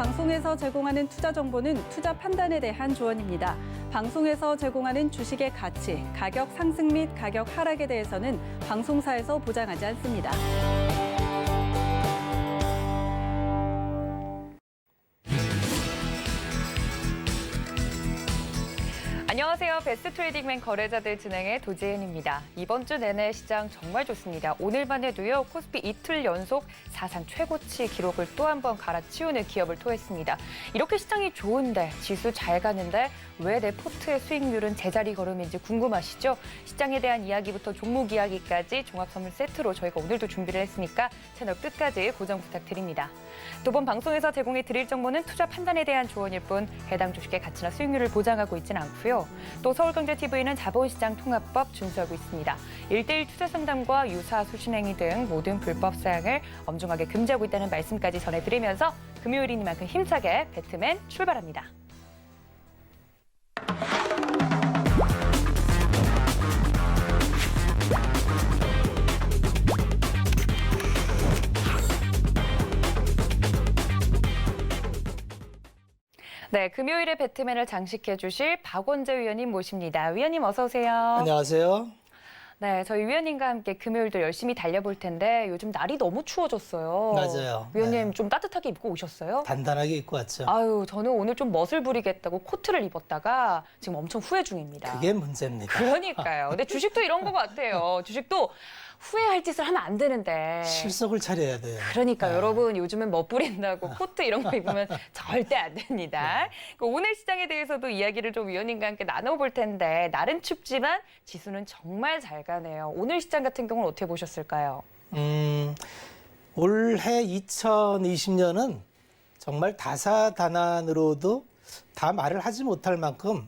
방송에서 제공하는 투자 정보는 투자 판단에 대한 조언입니다. 방송에서 제공하는 주식의 가치, 가격 상승 및 가격 하락에 대해서는 방송사에서 보장하지 않습니다. 안녕하세요. 베스트 트레이딩맨 거래자들 진행의 도지은입니다. 이번 주 내내 시장 정말 좋습니다. 오늘만 해도요. 코스피 이틀 연속 사상 최고치 기록을 또 한 번 갈아치우는 기업을 토했습니다. 이렇게 시장이 좋은데 지수 잘 가는데 왜 내 포트의 수익률은 제자리 걸음인지 궁금하시죠? 시장에 대한 이야기부터 종목 이야기까지 종합선물 세트로 저희가 오늘도 준비를 했으니까 채널 끝까지 고정 부탁드립니다. 또 본 방송에서 제공해 드릴 정보는 투자 판단에 대한 조언일 뿐 해당 주식의 가치나 수익률을 보장하고 있지는 않고요. 또 서울경제TV는 자본시장 통합법 준수하고 있습니다. 1:1 투자 상담과 유사 수신행위 등 모든 불법 사양을 엄중하게 금지하고 있다는 말씀까지 전해드리면서 금요일이니만큼 힘차게 배트맨 출발합니다. 네, 금요일에 배트맨을 장식해 주실 박원재 위원님 모십니다. 위원님 어서 오세요. 안녕하세요. 네, 저희 위원님과 함께 금요일도 열심히 달려볼 텐데 요즘 날이 너무 추워졌어요. 맞아요. 위원님 네. 좀 따뜻하게 입고 오셨어요? 단단하게 입고 왔죠. 아유, 저는 오늘 좀 멋을 부리겠다고 코트를 입었다가 지금 엄청 후회 중입니다. 그게 문제입니다. 그러니까요. 근데 주식도 이런 것 같아요. 주식도 후회할 짓을 하면 안 되는데. 실속을 차려야 돼요. 그러니까 네. 여러분 요즘은 멋부린다고 코트 이런 거 입으면 절대 안 됩니다. 오늘 시장에 대해서도 이야기를 좀 위원님과 함께 나눠볼 텐데 날은 춥지만 지수는 정말 잘 가네요. 오늘 시장 같은 경우는 어떻게 보셨을까요? 올해 2020년은 정말 다사다난으로도 다 말을 하지 못할 만큼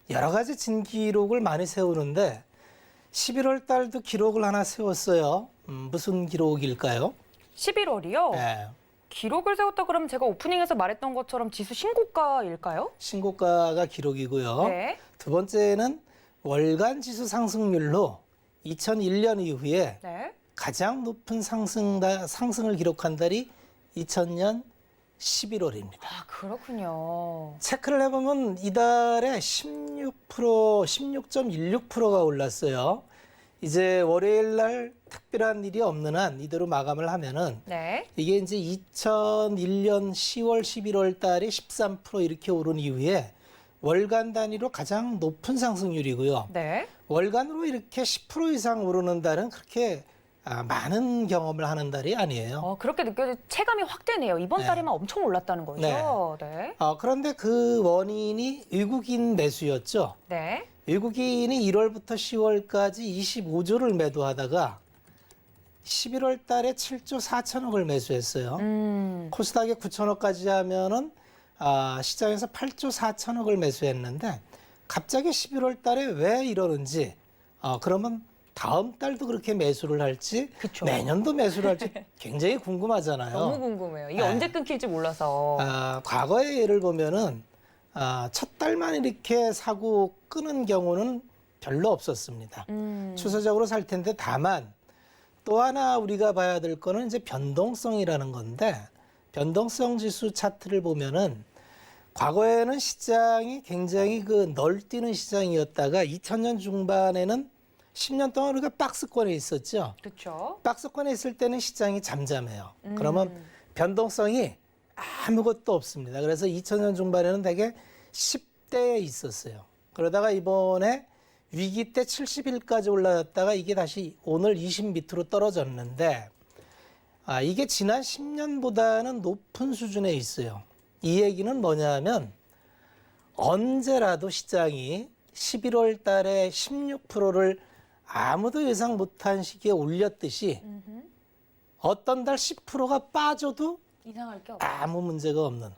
여러 가지 진기록을 많이 세우는데 11월 달도 기록을 하나 세웠어요. 무슨 기록일까요? 11월이요? 네. 기록을 세웠다 그러면 제가 오프닝에서 말했던 것처럼 지수 신고가일까요? 신고가가 기록이고요. 네. 두 번째는 월간 지수 상승률로 2001년 이후에 네. 가장 높은 상승을 기록한 달이 2000년 11월입니다. 아, 그렇군요. 체크를 해보면 이달에 16.16%가 올랐어요. 이제 월요일 날 특별한 일이 없는 한 이대로 마감을 하면은 네. 이게 이제 2001년 10월, 11월 달에 13% 이렇게 오른 이후에 월간 단위로 가장 높은 상승률이고요. 네. 월간으로 이렇게 10% 이상 오르는 달은 그렇게 많은 경험을 하는 달이 아니에요. 그렇게 느껴져 체감이 확 되네요. 이번 네. 달에만 엄청 올랐다는 거죠. 네. 그런데 그 원인이 외국인 매수였죠. 네. 외국인이 1월부터 10월까지 25조를 매도하다가 11월 달에 7조 4천억을 매수했어요. 코스닥에 9천억까지 하면은 시장에서 8조 4천억을 매수했는데 갑자기 11월 달에 왜 이러는지 그러면 다음 달도 그렇게 매수를 할지 그쵸. 내년도 매수를 할지 굉장히 궁금하잖아요. 너무 궁금해요. 이게 네. 언제 끊길지 몰라서. 과거의 예를 보면은 첫 달만 이렇게 사고 끄는 경우는 별로 없었습니다. 추세적으로 살 텐데 다만 또 하나 우리가 봐야 될 거는 이제 변동성이라는 건데 변동성 지수 차트를 보면은 과거에는 시장이 굉장히 널뛰는 시장이었다가 2000년 중반에는 10년 동안 우리가 박스권에 있었죠. 그렇죠. 박스권에 있을 때는 시장이 잠잠해요. 그러면 변동성이 아무것도 없습니다. 그래서 2000년 중반에는 대개 10대에 있었어요. 그러다가 이번에 위기 때 70일까지 올라갔다가 이게 다시 오늘 20 밑으로 떨어졌는데 이게 지난 10년보다는 높은 수준에 있어요. 이 얘기는 뭐냐면 언제라도 시장이 11월 달에 16%를 아무도 예상 못한 시기에 올렸듯이 어떤 달 10%가 빠져도 이상할 게 없어요. 아무 문제가 없는.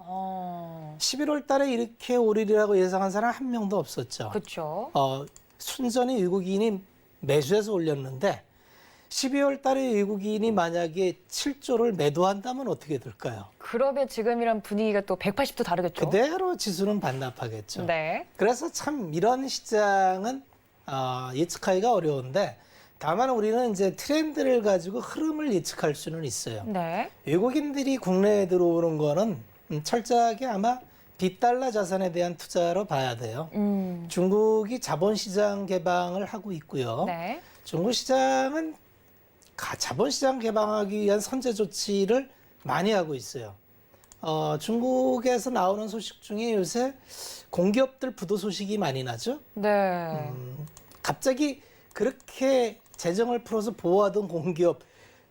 11월 달에 이렇게 오르리라고 예상한 사람 한 명도 없었죠. 그렇죠. 순전히 외국인이 매수해서 올렸는데 12월 달에 외국인이 만약에 7조를 매도한다면 어떻게 될까요? 그러면 지금이랑 분위기가 또 180도 다르겠죠. 그대로 지수는 반납하겠죠. 네. 그래서 참 이런 시장은 예측하기가 어려운데 다만 우리는 이제 트렌드를 가지고 흐름을 예측할 수는 있어요. 네. 외국인들이 국내에 들어오는 거는 철저하게 아마 빗달러 자산에 대한 투자로 봐야 돼요. 중국이 자본시장 개방을 하고 있고요. 네. 중국 시장은 자본시장 개방하기 위한 선제 조치를 많이 하고 있어요. 중국에서 나오는 소식 중에 요새 공기업들 부도 소식이 많이 나죠. 네. 갑자기 그렇게 재정을 풀어서 보호하던 공기업,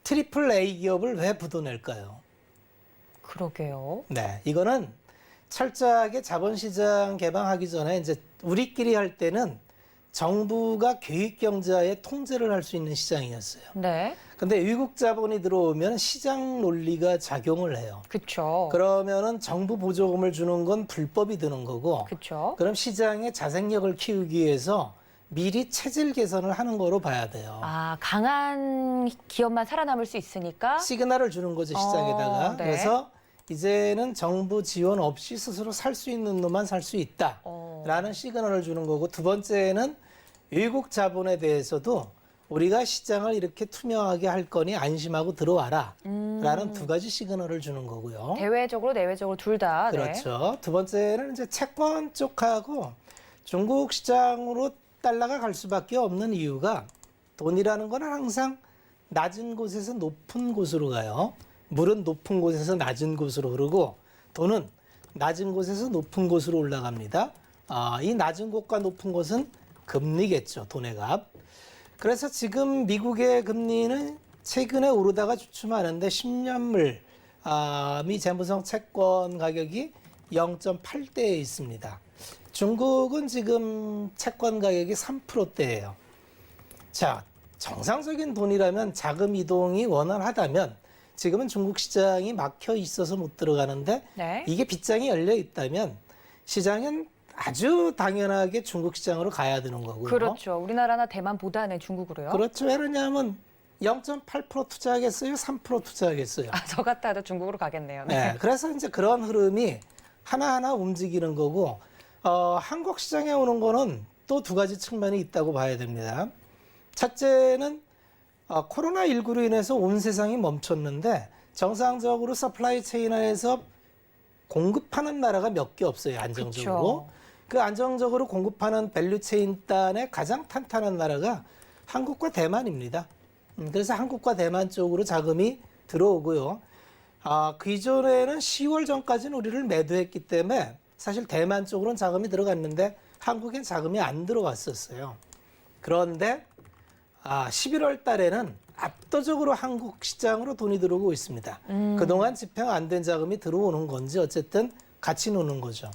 트리플 A 기업을 왜 부도 낼까요? 그러게요. 네, 이거는 철저하게 자본시장 개방하기 전에 이제 우리끼리 할 때는 정부가 계획경제의 통제를 할 수 있는 시장이었어요. 네. 근데 외국 자본이 들어오면 시장 논리가 작용을 해요. 그쵸. 그러면은 정부 보조금을 주는 건 불법이 되는 거고, 그쵸. 그럼 시장의 자생력을 키우기 위해서 미리 체질 개선을 하는 거로 봐야 돼요. 아, 강한 기업만 살아남을 수 있으니까. 시그널을 주는 거죠, 시장에다가. 네. 그래서 이제는 정부 지원 없이 스스로 살 수 있는 놈만 살 수 있다라는 시그널을 주는 거고, 두 번째는 외국 자본에 대해서도 우리가 시장을 이렇게 투명하게 할 거니 안심하고 들어와라 라는 두 가지 시그널을 주는 거고요. 대외적으로 내외적으로 둘 다. 네. 그렇죠. 두 번째는 이제 채권 쪽하고 중국 시장으로 달러가 갈 수밖에 없는 이유가, 돈이라는 건 항상 낮은 곳에서 높은 곳으로 가요. 물은 높은 곳에서 낮은 곳으로 흐르고 돈은 낮은 곳에서 높은 곳으로 올라갑니다. 이 낮은 곳과 높은 곳은 금리겠죠, 돈의 값. 그래서 지금 미국의 금리는 최근에 오르다가 주춤하는데 10년물 미 재무성 채권 가격이 0.8대에 있습니다. 중국은 지금 채권 가격이 3%대예요. 자, 정상적인 돈이라면 자금 이동이 원활하다면 지금은 중국 시장이 막혀 있어서 못 들어가는데 네. 이게 빗장이 열려 있다면 시장은 아주 당연하게 중국 시장으로 가야 되는 거고요. 그렇죠. 우리나라나 대만보다는 중국으로요. 그렇죠. 왜냐하면 0.8% 투자하겠어요? 3% 투자하겠어요? 아, 저 같아도 중국으로 가겠네요. 네. 그래서 이제 그런 흐름이 하나하나 움직이는 거고, 한국 시장에 오는 거는 또 두 가지 측면이 있다고 봐야 됩니다. 첫째는 코로나19로 인해서 온 세상이 멈췄는데 정상적으로 서플라이 체인 안에서 공급하는 나라가 몇 개 없어요, 안정적으로. 그쵸. 그 안정적으로 공급하는 밸류 체인 단에 가장 탄탄한 나라가 한국과 대만입니다. 그래서 한국과 대만 쪽으로 자금이 들어오고요. 그 이전에는 10월 전까지는 우리를 매도했기 때문에 사실 대만 쪽으로는 자금이 들어갔는데 한국엔 자금이 안 들어왔었어요. 그런데 11월 달에는 압도적으로 한국 시장으로 돈이 들어오고 있습니다. 그동안 집행 안 된 자금이 들어오는 건지 어쨌든 같이 노는 거죠.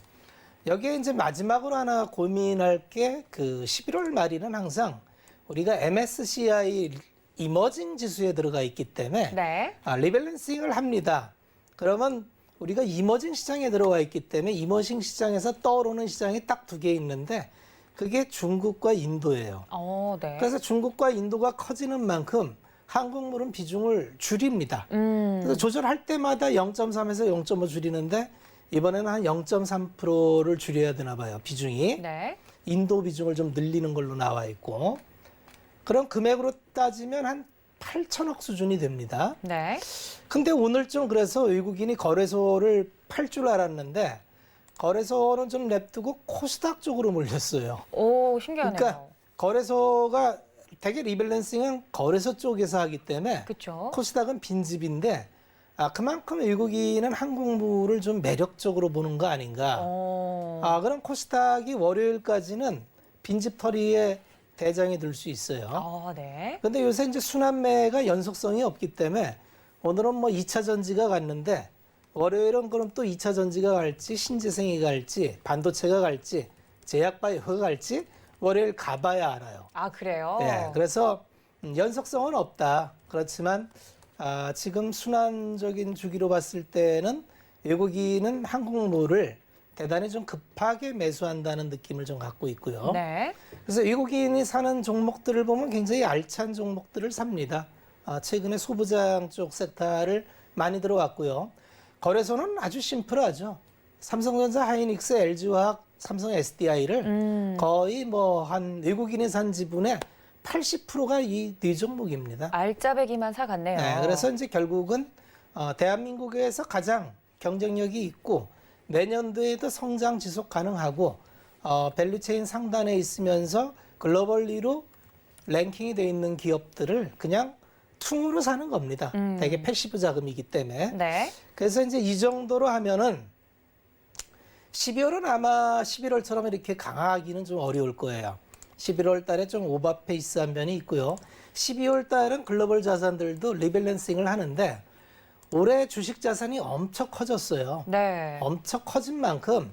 여기에 이제 마지막으로 하나 고민할 게 그 11월 말에는 항상 우리가 MSCI 이머징 지수에 들어가 있기 때문에 네. 리밸런싱을 합니다. 그러면 우리가 이머징 시장에 들어가 있기 때문에 이머징 시장에서 떠오르는 시장이 딱 두 개 있는데 그게 중국과 인도예요. 네. 그래서 중국과 인도가 커지는 만큼 한국물은 비중을 줄입니다. 그래서 조절할 때마다 0.3에서 0.5 줄이는데 이번에는 한 0.3%를 줄여야 되나 봐요, 비중이. 네. 인도 비중을 좀 늘리는 걸로 나와 있고. 그럼 금액으로 따지면 한 8천억 수준이 됩니다. 네. 근데 오늘 좀 그래서 외국인이 거래소를 팔 줄 알았는데 거래소는 좀 냅두고 코스닥 쪽으로 몰렸어요. 오, 신기하네요. 그러니까 거래소가 되게 리밸런싱은 거래소 쪽에서 하기 때문에 그렇죠. 코스닥은 빈집인데 그만큼 외국인은 한국물을 좀 매력적으로 보는 거 아닌가. 그럼 코스닥이 월요일까지는 빈집털이에 대장이 될 수 있어요. 네. 근데 요새 이제 순환매가 연속성이 없기 때문에 오늘은 뭐 2차 전지가 갔는데 월요일은 그럼 또 2차 전지가 갈지 신재생이 갈지 반도체가 갈지 제약바이오가 갈지 월요일 가봐야 알아요. 그래요? 네, 그래서 연속성은 없다. 그렇지만 지금 순환적인 주기로 봤을 때는 외국인은 한국물을 대단히 좀 급하게 매수한다는 느낌을 좀 갖고 있고요. 네. 그래서 외국인이 사는 종목들을 보면 굉장히 알찬 종목들을 삽니다. 최근에 소부장 쪽 섹터를 많이 들어왔고요. 거래소는 아주 심플하죠. 삼성전자, 하이닉스, LG화학, 삼성 SDI를 거의 뭐 한 외국인이 산 지분의 80%가 이 네 종목입니다. 알짜배기만 사갔네요. 네, 그래서 이제 결국은 대한민국에서 가장 경쟁력이 있고 내년도에도 성장 지속 가능하고 밸류체인 상단에 있으면서 글로벌리로 랭킹이 돼 있는 기업들을 그냥 퉁으로 사는 겁니다. 되게 패시브 자금이기 때문에. 네. 그래서 이제 이 정도로 하면은 12월은 아마 11월처럼 이렇게 강하기는 좀 어려울 거예요. 11월 달에 좀 오버페이스한 면이 있고요. 12월 달은 글로벌 자산들도 리밸런싱을 하는데 올해 주식 자산이 엄청 커졌어요. 네. 엄청 커진 만큼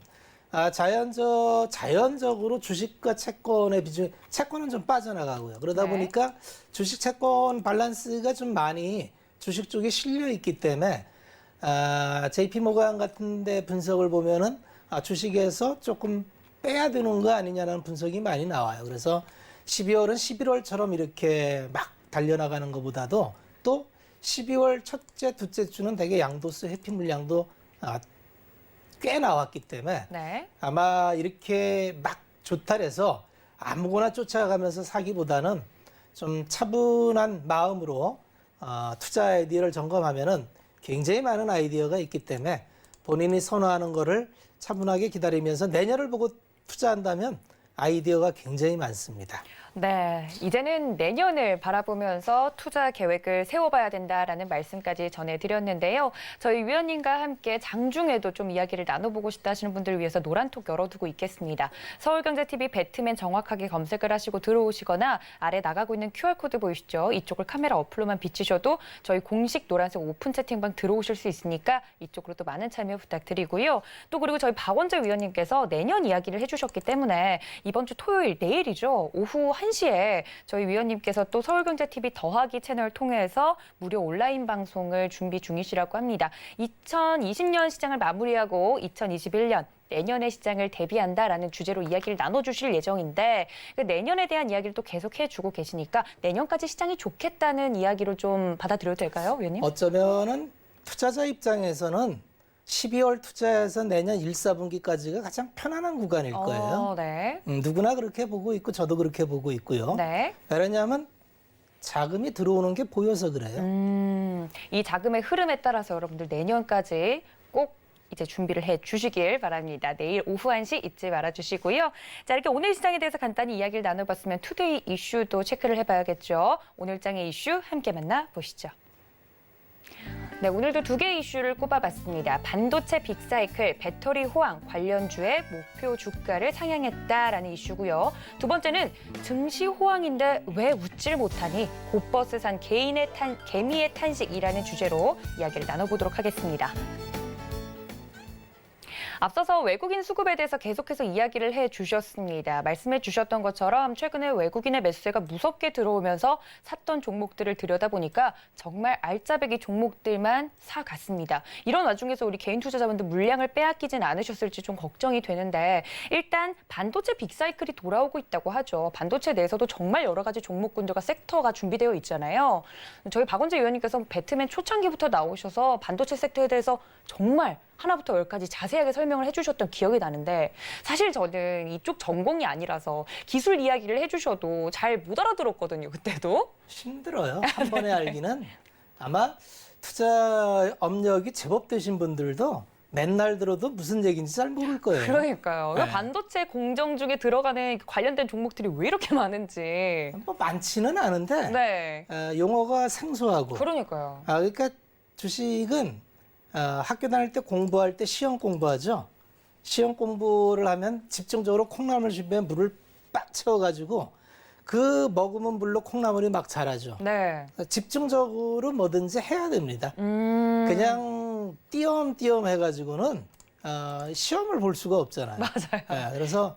자연적으로 주식과 채권의 비중이 채권은 좀 빠져나가고요. 그러다 네. 보니까 주식 채권 밸런스가 좀 많이 주식 쪽에 실려 있기 때문에 JP 모간 같은 데 분석을 보면은 주식에서 조금 빼야 되는 거 아니냐는 분석이 많이 나와요. 그래서 12월은 11월처럼 이렇게 막 달려나가는 것보다도 또 12월 첫째, 둘째 주는 되게 양도세 회피 물량도 꽤 나왔기 때문에 네. 아마 이렇게 막 조탈해서 아무거나 쫓아가면서 사기보다는 좀 차분한 마음으로 투자 아이디어를 점검하면은 굉장히 많은 아이디어가 있기 때문에 본인이 선호하는 거를 차분하게 기다리면서 내년을 보고 투자한다면 아이디어가 굉장히 많습니다. 네, 이제는 내년을 바라보면서 투자 계획을 세워봐야 된다라는 말씀까지 전해드렸는데요. 저희 위원님과 함께 장중에도 좀 이야기를 나눠보고 싶다 하시는 분들을 위해서 노란톡 열어두고 있겠습니다. 서울경제TV 배트맨 정확하게 검색을 하시고 들어오시거나 아래 나가고 있는 QR코드 보이시죠? 이쪽을 카메라 어플로만 비치셔도 저희 공식 노란색 오픈 채팅방 들어오실 수 있으니까 이쪽으로 또 많은 참여 부탁드리고요. 또 그리고 저희 박원재 위원님께서 내년 이야기를 해주셨기 때문에 이번 주 토요일, 내일이죠. 오후 1시에 저희 위원님께서 또 서울경제TV 더하기 채널 통해서 무료 온라인 방송을 준비 중이시라고 합니다. 2020년 시장을 마무리하고 2021년 내년의 시장을 대비한다라는 주제로 이야기를 나눠주실 예정인데 내년에 대한 이야기를 또 계속 해주고 계시니까 내년까지 시장이 좋겠다는 이야기로 좀 받아들여도 될까요, 위원님? 어쩌면은 투자자 입장에서는 12월 투자해서 내년 1, 4분기까지가 가장 편안한 구간일 거예요. 네. 누구나 그렇게 보고 있고 저도 그렇게 보고 있고요. 네. 왜냐하면 자금이 들어오는 게 보여서 그래요. 이 자금의 흐름에 따라서 여러분들 내년까지 꼭 이제 준비를 해 주시길 바랍니다. 내일 오후 1시 잊지 말아 주시고요. 자, 이렇게 오늘 시장에 대해서 간단히 이야기를 나눠봤으면 투데이 이슈도 체크를 해봐야겠죠. 오늘장의 이슈 함께 만나보시죠. 네, 오늘도 두 개의 이슈를 꼽아봤습니다. 반도체 빅사이클, 배터리 호황 관련주의 목표 주가를 상향했다라는 이슈고요. 두 번째는 증시 호황인데 왜 웃질 못하니 곧버스 산 개미의 탄식이라는 주제로 이야기를 나눠보도록 하겠습니다. 앞서서 외국인 수급에 대해서 계속해서 이야기를 해주셨습니다. 말씀해 주셨던 것처럼 최근에 외국인의 매수세가 무섭게 들어오면서 샀던 종목들을 들여다보니까 정말 알짜배기 종목들만 사갔습니다. 이런 와중에서 우리 개인 투자자분들 물량을 빼앗기진 않으셨을지 좀 걱정이 되는데 일단 반도체 빅사이클이 돌아오고 있다고 하죠. 반도체 내에서도 정말 여러 가지 종목군들과 섹터가 준비되어 있잖아요. 저희 박원재 위원님께서 배트맨 초창기부터 나오셔서 반도체 섹터에 대해서 정말 하나부터 열까지 자세하게 설명을 해주셨던 기억이 나는데 사실 저는 이쪽 전공이 아니라서 기술 이야기를 해주셔도 잘 못 알아들었거든요. 그때도. 힘들어요. 한 번에 알기는 아마 투자 업력이 제법 되신 분들도 맨날 들어도 무슨 얘기인지 잘 모를 거예요. 그러니까요. 네. 반도체 공정 중에 들어가는 관련된 종목들이 왜 이렇게 많은지. 뭐 많지는 않은데 네. 용어가 생소하고. 그러니까요. 그러니까 주식은 학교 다닐 때 공부할 때 시험 공부하죠. 시험 공부를 하면 집중적으로 콩나물 주변에 물을 빡 채워가지고 그 머금은 물로 콩나물이 막 자라죠. 네. 집중적으로 뭐든지 해야 됩니다. 그냥 띄엄띄엄 해가지고는 시험을 볼 수가 없잖아요. 맞아요. 그래서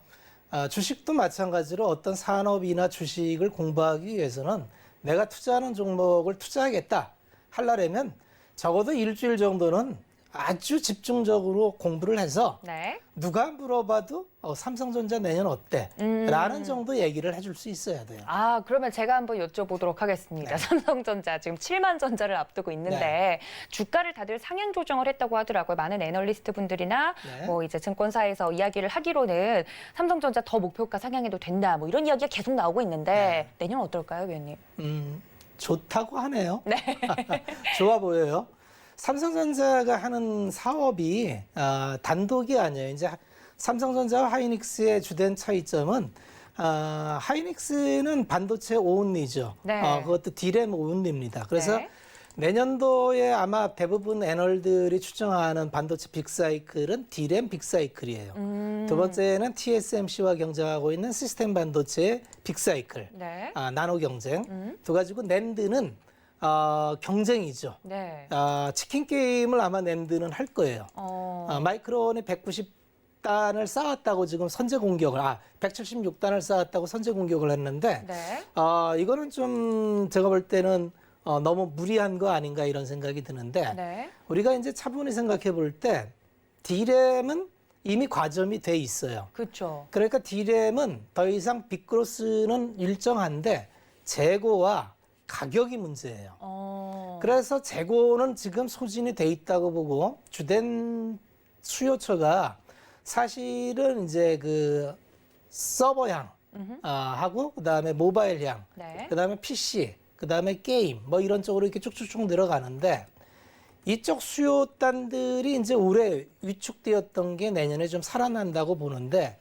주식도 마찬가지로 어떤 산업이나 주식을 공부하기 위해서는 내가 투자하는 종목을 투자하겠다 하려면 적어도 일주일 정도는 아주 집중적으로 공부를 해서 네. 누가 물어봐도 삼성전자 내년 어때? 라는 정도 얘기를 해줄 수 있어야 돼요. 그러면 제가 한번 여쭤보도록 하겠습니다. 네. 삼성전자 지금 7만 전자를 앞두고 있는데 네. 주가를 다들 상향 조정을 했다고 하더라고요. 많은 애널리스트 분들이나 네. 뭐 이제 증권사에서 이야기를 하기로는 삼성전자 더 목표가 상향해도 된다. 뭐 이런 이야기가 계속 나오고 있는데 내년 어떨까요, 위원님? 좋다고 하네요. 네. 좋아 보여요. 삼성전자가 하는 사업이 단독이 아니에요. 이제 삼성전자와 하이닉스의 주된 차이점은 하이닉스는 반도체 온리죠. 네. 그것도 D램 온리입니다. 그래서 네. 내년도에 아마 대부분 애널들이 추정하는 반도체 빅사이클은 D램 빅사이클이에요. 두 번째는 TSMC와 경쟁하고 있는 시스템 반도체의 빅사이클, 네. 나노 경쟁. 두 가지고 낸드는 경쟁이죠. 네. 치킨 게임을 아마 낸드는 할 거예요. 마이크론이 190단을 쌓았다고 지금 선제 공격을, 176단을 쌓았다고 선제 공격을 했는데, 네. 이거는 좀 제가 볼 때는 너무 무리한 거 아닌가 이런 생각이 드는데, 네. 우리가 이제 차분히 생각해 볼 때, D램은 이미 과점이 돼 있어요. 그렇죠. 그러니까 D램은 더 이상 빅그로스는 일정한데, 재고와 가격이 문제예요. 그래서 재고는 지금 소진이 돼 있다고 보고 주된 수요처가 사실은 이제 그 서버향 하고 그다음에 모바일향, 네. 그다음에 PC, 그다음에 게임 뭐 이런 쪽으로 이렇게 쭉쭉쭉 내려가는데 이쪽 수요단들이 이제 올해 위축되었던 게 내년에 좀 살아난다고 보는데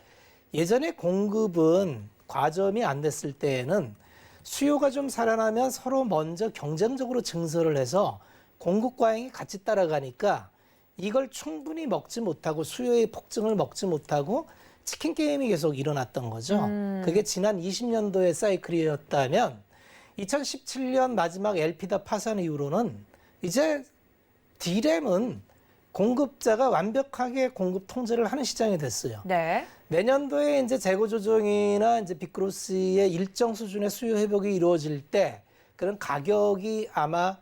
예전에 공급은 과점이 안 됐을 때에는 수요가 좀 살아나면 서로 먼저 경쟁적으로 증설을 해서 공급 과잉이 같이 따라가니까 이걸 충분히 먹지 못하고 수요의 폭증을 먹지 못하고 치킨 게임이 계속 일어났던 거죠. 그게 지난 20년도의 사이클이었다면 2017년 마지막 엘피다 파산 이후로는 이제 D램은 공급자가 완벽하게 공급 통제를 하는 시장이 됐어요. 네. 내년도에 이제 재고 조정이나 이제 빅그로스의 일정 수준의 수요 회복이 이루어질 때 그런 가격이 아마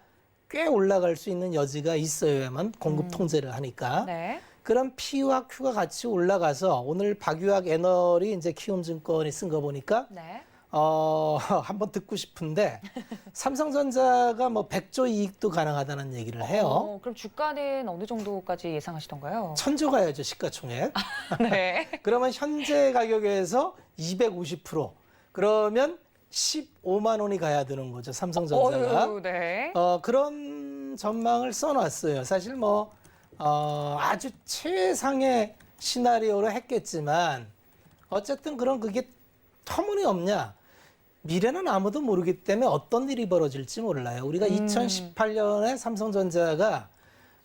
꽤 올라갈 수 있는 여지가 있어야만 공급 통제를 하니까. 네. 그럼 P와 Q가 같이 올라가서 오늘 박유학 애널이 이제 키움증권이 쓴 거 보니까 네. 한번 듣고 싶은데 삼성전자가 뭐 100조 이익도 가능하다는 얘기를 해요. 그럼 주가는 어느 정도까지 예상하시던가요? 1000조 가야죠, 시가총액. 네. 그러면 현재 가격에서 250%. 그러면 15만 원이 가야 되는 거죠, 삼성전자가. 네. 그런 전망을 써놨어요. 사실 뭐 아주 최상의 시나리오로 했겠지만 어쨌든 그런 그게 터무니없냐. 미래는 아무도 모르기 때문에 어떤 일이 벌어질지 몰라요. 우리가 2018년에 삼성전자가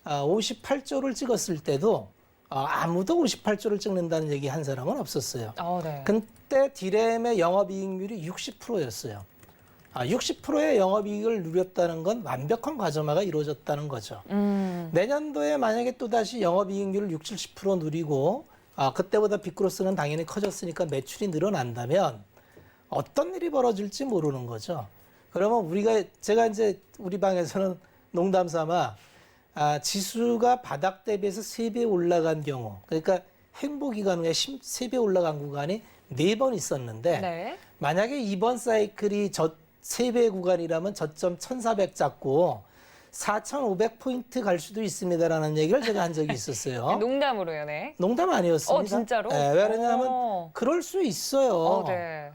58조를 찍었을 때도 아무도 58조를 찍는다는 얘기 한 사람은 없었어요. 네. 그때 D램의 영업이익률이 60%였어요. 60%의 영업이익을 누렸다는 건 완벽한 과점화가 이루어졌다는 거죠. 내년도에 만약에 또다시 영업이익률을 60, 70% 누리고 그때보다 빅그로스는 당연히 커졌으니까 매출이 늘어난다면 어떤 일이 벌어질지 모르는 거죠. 그러면 제가 이제 우리 방에서는 농담 삼아 지수가 바닥 대비해서 3배 올라간 경우, 그러니까 행보 기간에 3배 올라간 구간이 4번 있었는데 네. 만약에 이번 사이클이 3배 구간이라면 저점 1400 잡고 4500포인트 갈 수도 있습니다라는 얘기를 제가 한 적이 있었어요. 농담으로요, 네. 농담 아니었습니다. 진짜로? 네, 왜냐하면 그럴 수 있어요. 네.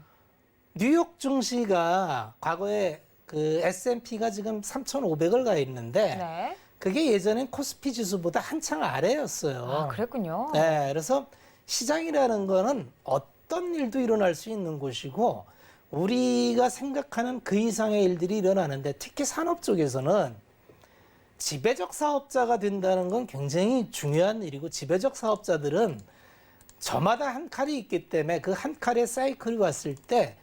뉴욕 증시가 과거에 그 S&P가 지금 3,500을 가 있는데 네. 그게 예전엔 코스피 지수보다 한창 아래였어요. 그랬군요. 네, 그래서 시장이라는 거는 어떤 일도 일어날 수 있는 곳이고 우리가 생각하는 그 이상의 일들이 일어나는데 특히 산업 쪽에서는 지배적 사업자가 된다는 건 굉장히 중요한 일이고 지배적 사업자들은 저마다 한 칼이 있기 때문에 그 한 칼의 사이클이 왔을 때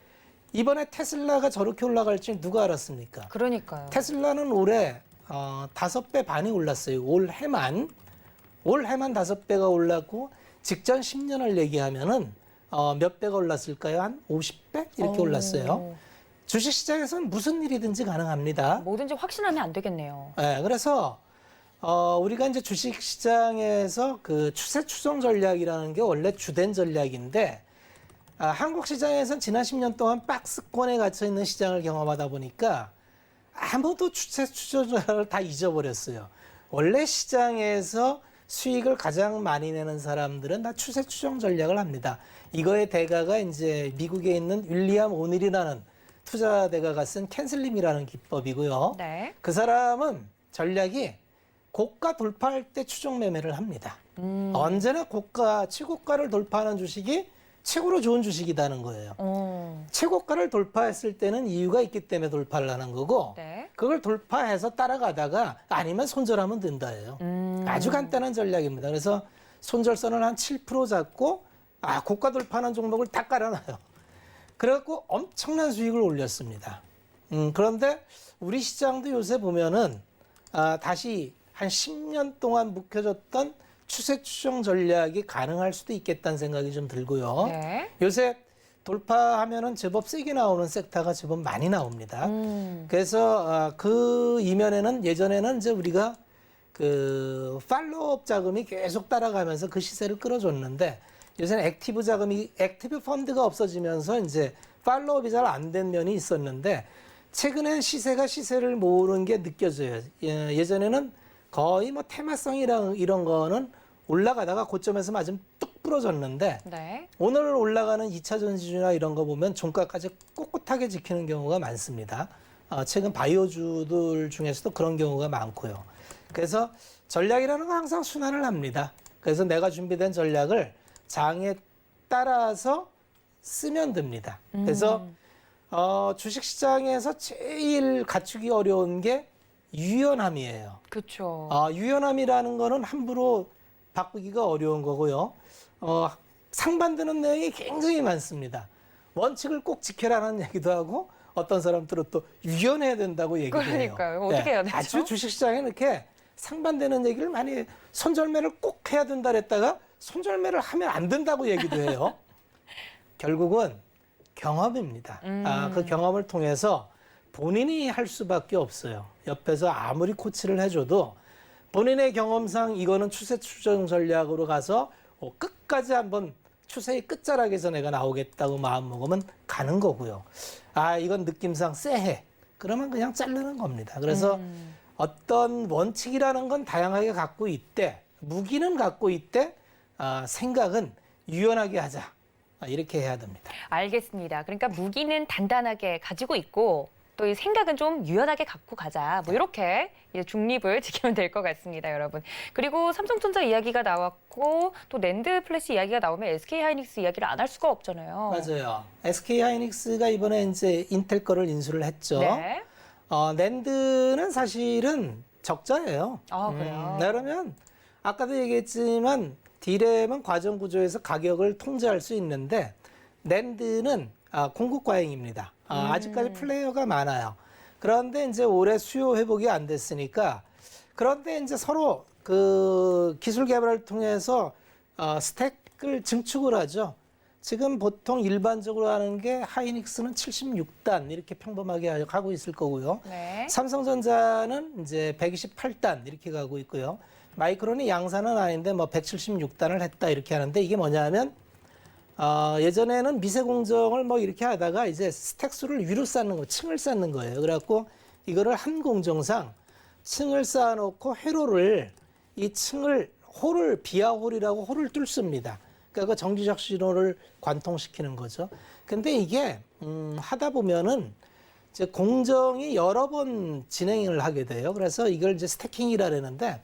이번에 테슬라가 저렇게 올라갈 줄 누가 알았습니까? 그러니까요. 테슬라는 올해 5배 반이 올랐어요. 올해만 5배가 올랐고 직전 10년을 얘기하면은 몇 배가 올랐을까요? 한 50배 이렇게 올랐어요. 주식시장에서는 무슨 일이든지 가능합니다. 뭐든지 확신하면 안 되겠네요. 네, 그래서 우리가 이제 주식시장에서 그 추세 추종 전략이라는 게 원래 주된 전략인데 한국 시장에서는 지난 10년 동안 박스권에 갇혀 있는 시장을 경험하다 보니까 아무도 추세 추종 전략을 다 잊어버렸어요. 원래 시장에서 수익을 가장 많이 내는 사람들은 다 추세 추종 전략을 합니다. 이거의 대가가 이제 미국에 있는 윌리엄 오닐이라는 투자 대가가 쓴 캔슬림이라는 기법이고요. 네. 그 사람은 전략이 고가 돌파할 때 추종 매매를 합니다. 언제나 고가, 최고가를 돌파하는 주식이 최고로 좋은 주식이라는 거예요. 최고가를 돌파했을 때는 이유가 있기 때문에 돌파를 하는 거고 네. 그걸 돌파해서 따라가다가 아니면 손절하면 된다예요. 아주 간단한 전략입니다. 그래서 손절선을 한 7% 잡고 고가 돌파하는 종목을 다 깔아놔요. 그래갖고 엄청난 수익을 올렸습니다. 그런데 우리 시장도 요새 보면은 다시 한 10년 동안 묵혀졌던 추세 추정 전략이 가능할 수도 있겠다는 생각이 좀 들고요. 네. 요새 돌파하면은 제법 세게 나오는 섹터가 제법 많이 나옵니다. 그래서 그 이면에는 예전에는 이제 우리가 그 팔로업 자금이 계속 따라가면서 그 시세를 끌어줬는데 요새는 액티브 펀드가 없어지면서 이제 팔로업이 잘 안 된 면이 있었는데 최근엔 시세가 시세를 모으는 게 느껴져요. 예전에는 거의 뭐 테마성이랑 이런 거는 올라가다가 고점에서 맞으면 뚝 부러졌는데 네. 오늘 올라가는 2차 전지주나 이런 거 보면 종가까지 꼿꼿하게 지키는 경우가 많습니다. 최근 바이오주들 중에서도 그런 경우가 많고요. 그래서 전략이라는 건 항상 순환을 합니다. 그래서 내가 준비된 전략을 장에 따라서 쓰면 됩니다. 그래서 주식시장에서 제일 갖추기 어려운 게 유연함이에요. 그렇죠. 유연함이라는 거는 함부로 바꾸기가 어려운 거고요. 상반되는 내용이 굉장히 많습니다. 원칙을 꼭 지켜라는 얘기도 하고 어떤 사람들은 또 유연해야 된다고 얘기도 해요. 그러니까요. 어떻게 해야 되죠? 아주 주식시장에 이렇게 상반되는 얘기를 많이 손절매를 꼭 해야 된다 그랬다가 손절매를 하면 안 된다고 얘기도 해요. 결국은 경험입니다. 그 경험을 통해서 본인이 할 수밖에 없어요. 옆에서 아무리 코치를 해줘도 본인의 경험상 이거는 추세 추정 전략으로 가서 끝까지 한번 추세의 끝자락에서 내가 나오겠다고 마음먹으면 가는 거고요. 이건 느낌상 쎄해. 그러면 그냥 자르는 겁니다. 그래서 어떤 원칙이라는 건 다양하게 갖고 있대. 무기는 갖고 있대. 생각은 유연하게 하자. 이렇게 해야 됩니다. 알겠습니다. 그러니까 무기는 단단하게 가지고 있고 또 이 생각은 좀 유연하게 갖고 가자. 뭐 이렇게 이제 중립을 지키면 될 것 같습니다, 여러분. 그리고 삼성전자 이야기가 나왔고 또 낸드 플래시 이야기가 나오면 SK 하이닉스 이야기를 안 할 수가 없잖아요. 맞아요. SK 하이닉스가 이번에 이제 인텔 거를 인수를 했죠. 네. 낸드는 사실은 적자예요. 그래요. 그러면 아까도 얘기했지만 D램은 과정 구조에서 가격을 통제할 수 있는데 낸드는 공급 과잉입니다. 아직까지 플레이어가 많아요. 그런데 이제 올해 수요 회복이 안 됐으니까 그런데 이제 서로 그 기술 개발을 통해서 스택을 증축을 하죠. 지금 보통 일반적으로 하는 게 하이닉스는 76단 이렇게 평범하게 하고 있을 거고요. 네. 삼성전자는 이제 128단 이렇게 가고 있고요. 마이크론이 양산은 아닌데 뭐 176단을 했다 이렇게 하는데 이게 뭐냐면 예전에는 미세 공정을 뭐 이렇게 하다가 이제 스택 수를 위로 쌓는 거, 층을 쌓는 거예요. 그래갖고 이거를 한 공정상 층을 쌓아놓고 회로를 이 층을 홀을 비하홀이라고 홀을 뚫습니다. 그러니까 그 정지적 신호를 관통시키는 거죠. 근데 이게 하다 보면은 이제 공정이 여러 번 진행을 하게 돼요. 그래서 이걸 이제 스태킹이라 그러는데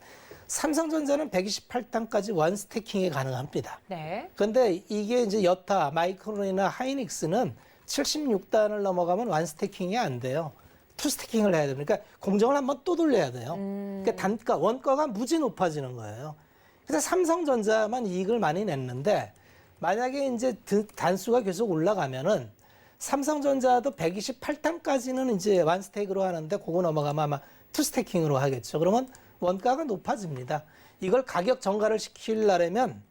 삼성전자는 128단까지 원 스태킹이 가능합니다. 네. 그런데 이게 이제 여타 마이크론이나 하이닉스는 76단을 넘어가면 원 스태킹이 안 돼요. 투 스태킹을 해야 됩니다. 그러니까 공정을 한번 또 돌려야 돼요. 그러니까 단가, 원가가 무지 높아지는 거예요. 그래서 삼성전자만 이익을 많이 냈는데 만약에 이제 단수가 계속 올라가면은 삼성전자도 128단까지는 이제 원 스태킹으로 하는데 그거 넘어가면 아마 투 스태킹으로 하겠죠. 그러면 원가가 높아집니다. 이걸 가격 정가를 시키려면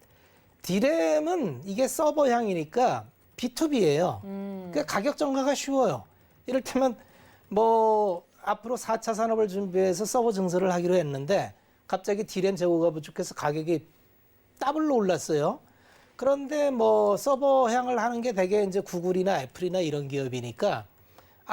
D램은 이게 서버향이니까 B2B예요. 그러니까 가격 정가가 쉬워요. 이를테면 뭐 앞으로 4차 산업을 준비해서 서버 증설을 하기로 했는데 갑자기 D램 재고가 부족해서 가격이 더블로 올랐어요. 그런데 뭐 서버향을 하는 게 대개 이제 구글이나 애플이나 이런 기업이니까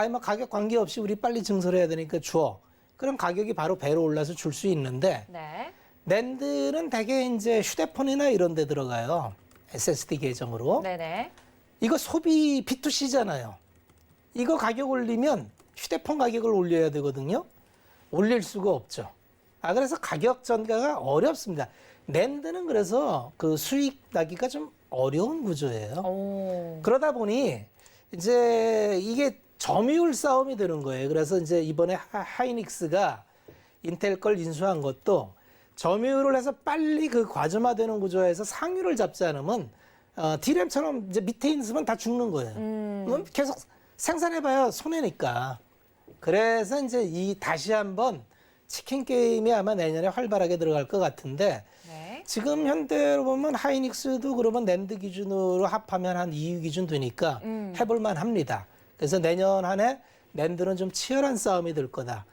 뭐 가격 관계없이 우리 빨리 증설해야 되니까 줘. 그럼 가격이 바로 배로 올라서 줄 수 있는데 네. 낸드는 대개 이제 휴대폰이나 이런 데 들어가요. SSD 계정으로. 네네. 이거 소비 B2C잖아요. 이거 가격 올리면 휴대폰 가격을 올려야 되거든요. 올릴 수가 없죠. 그래서 가격 전가가 어렵습니다. 낸드는 그래서 그 수익 나기가 좀 어려운 구조예요. 오. 그러다 보니 이제 이게 점유율 싸움이 되는 거예요. 그래서 이제 이번에 하이닉스가 인텔 걸 인수한 것도 점유율을 해서 빨리 그 과점화되는 구조에서 상위를 잡지 않으면 D램처럼 이제 밑에 있으면 다 죽는 거예요. 그럼 계속 생산해봐야 손해니까. 그래서 이제 이 다시 한번 치킨 게임이 아마 내년에 활발하게 들어갈 것 같은데 네. 지금 현대로 보면 하이닉스도 그러면 낸드 기준으로 합하면 한 2위 기준 되니까 해볼만 합니다. 그래서 내년 한 해 낸드는 좀 치열한 싸움이 될 거다.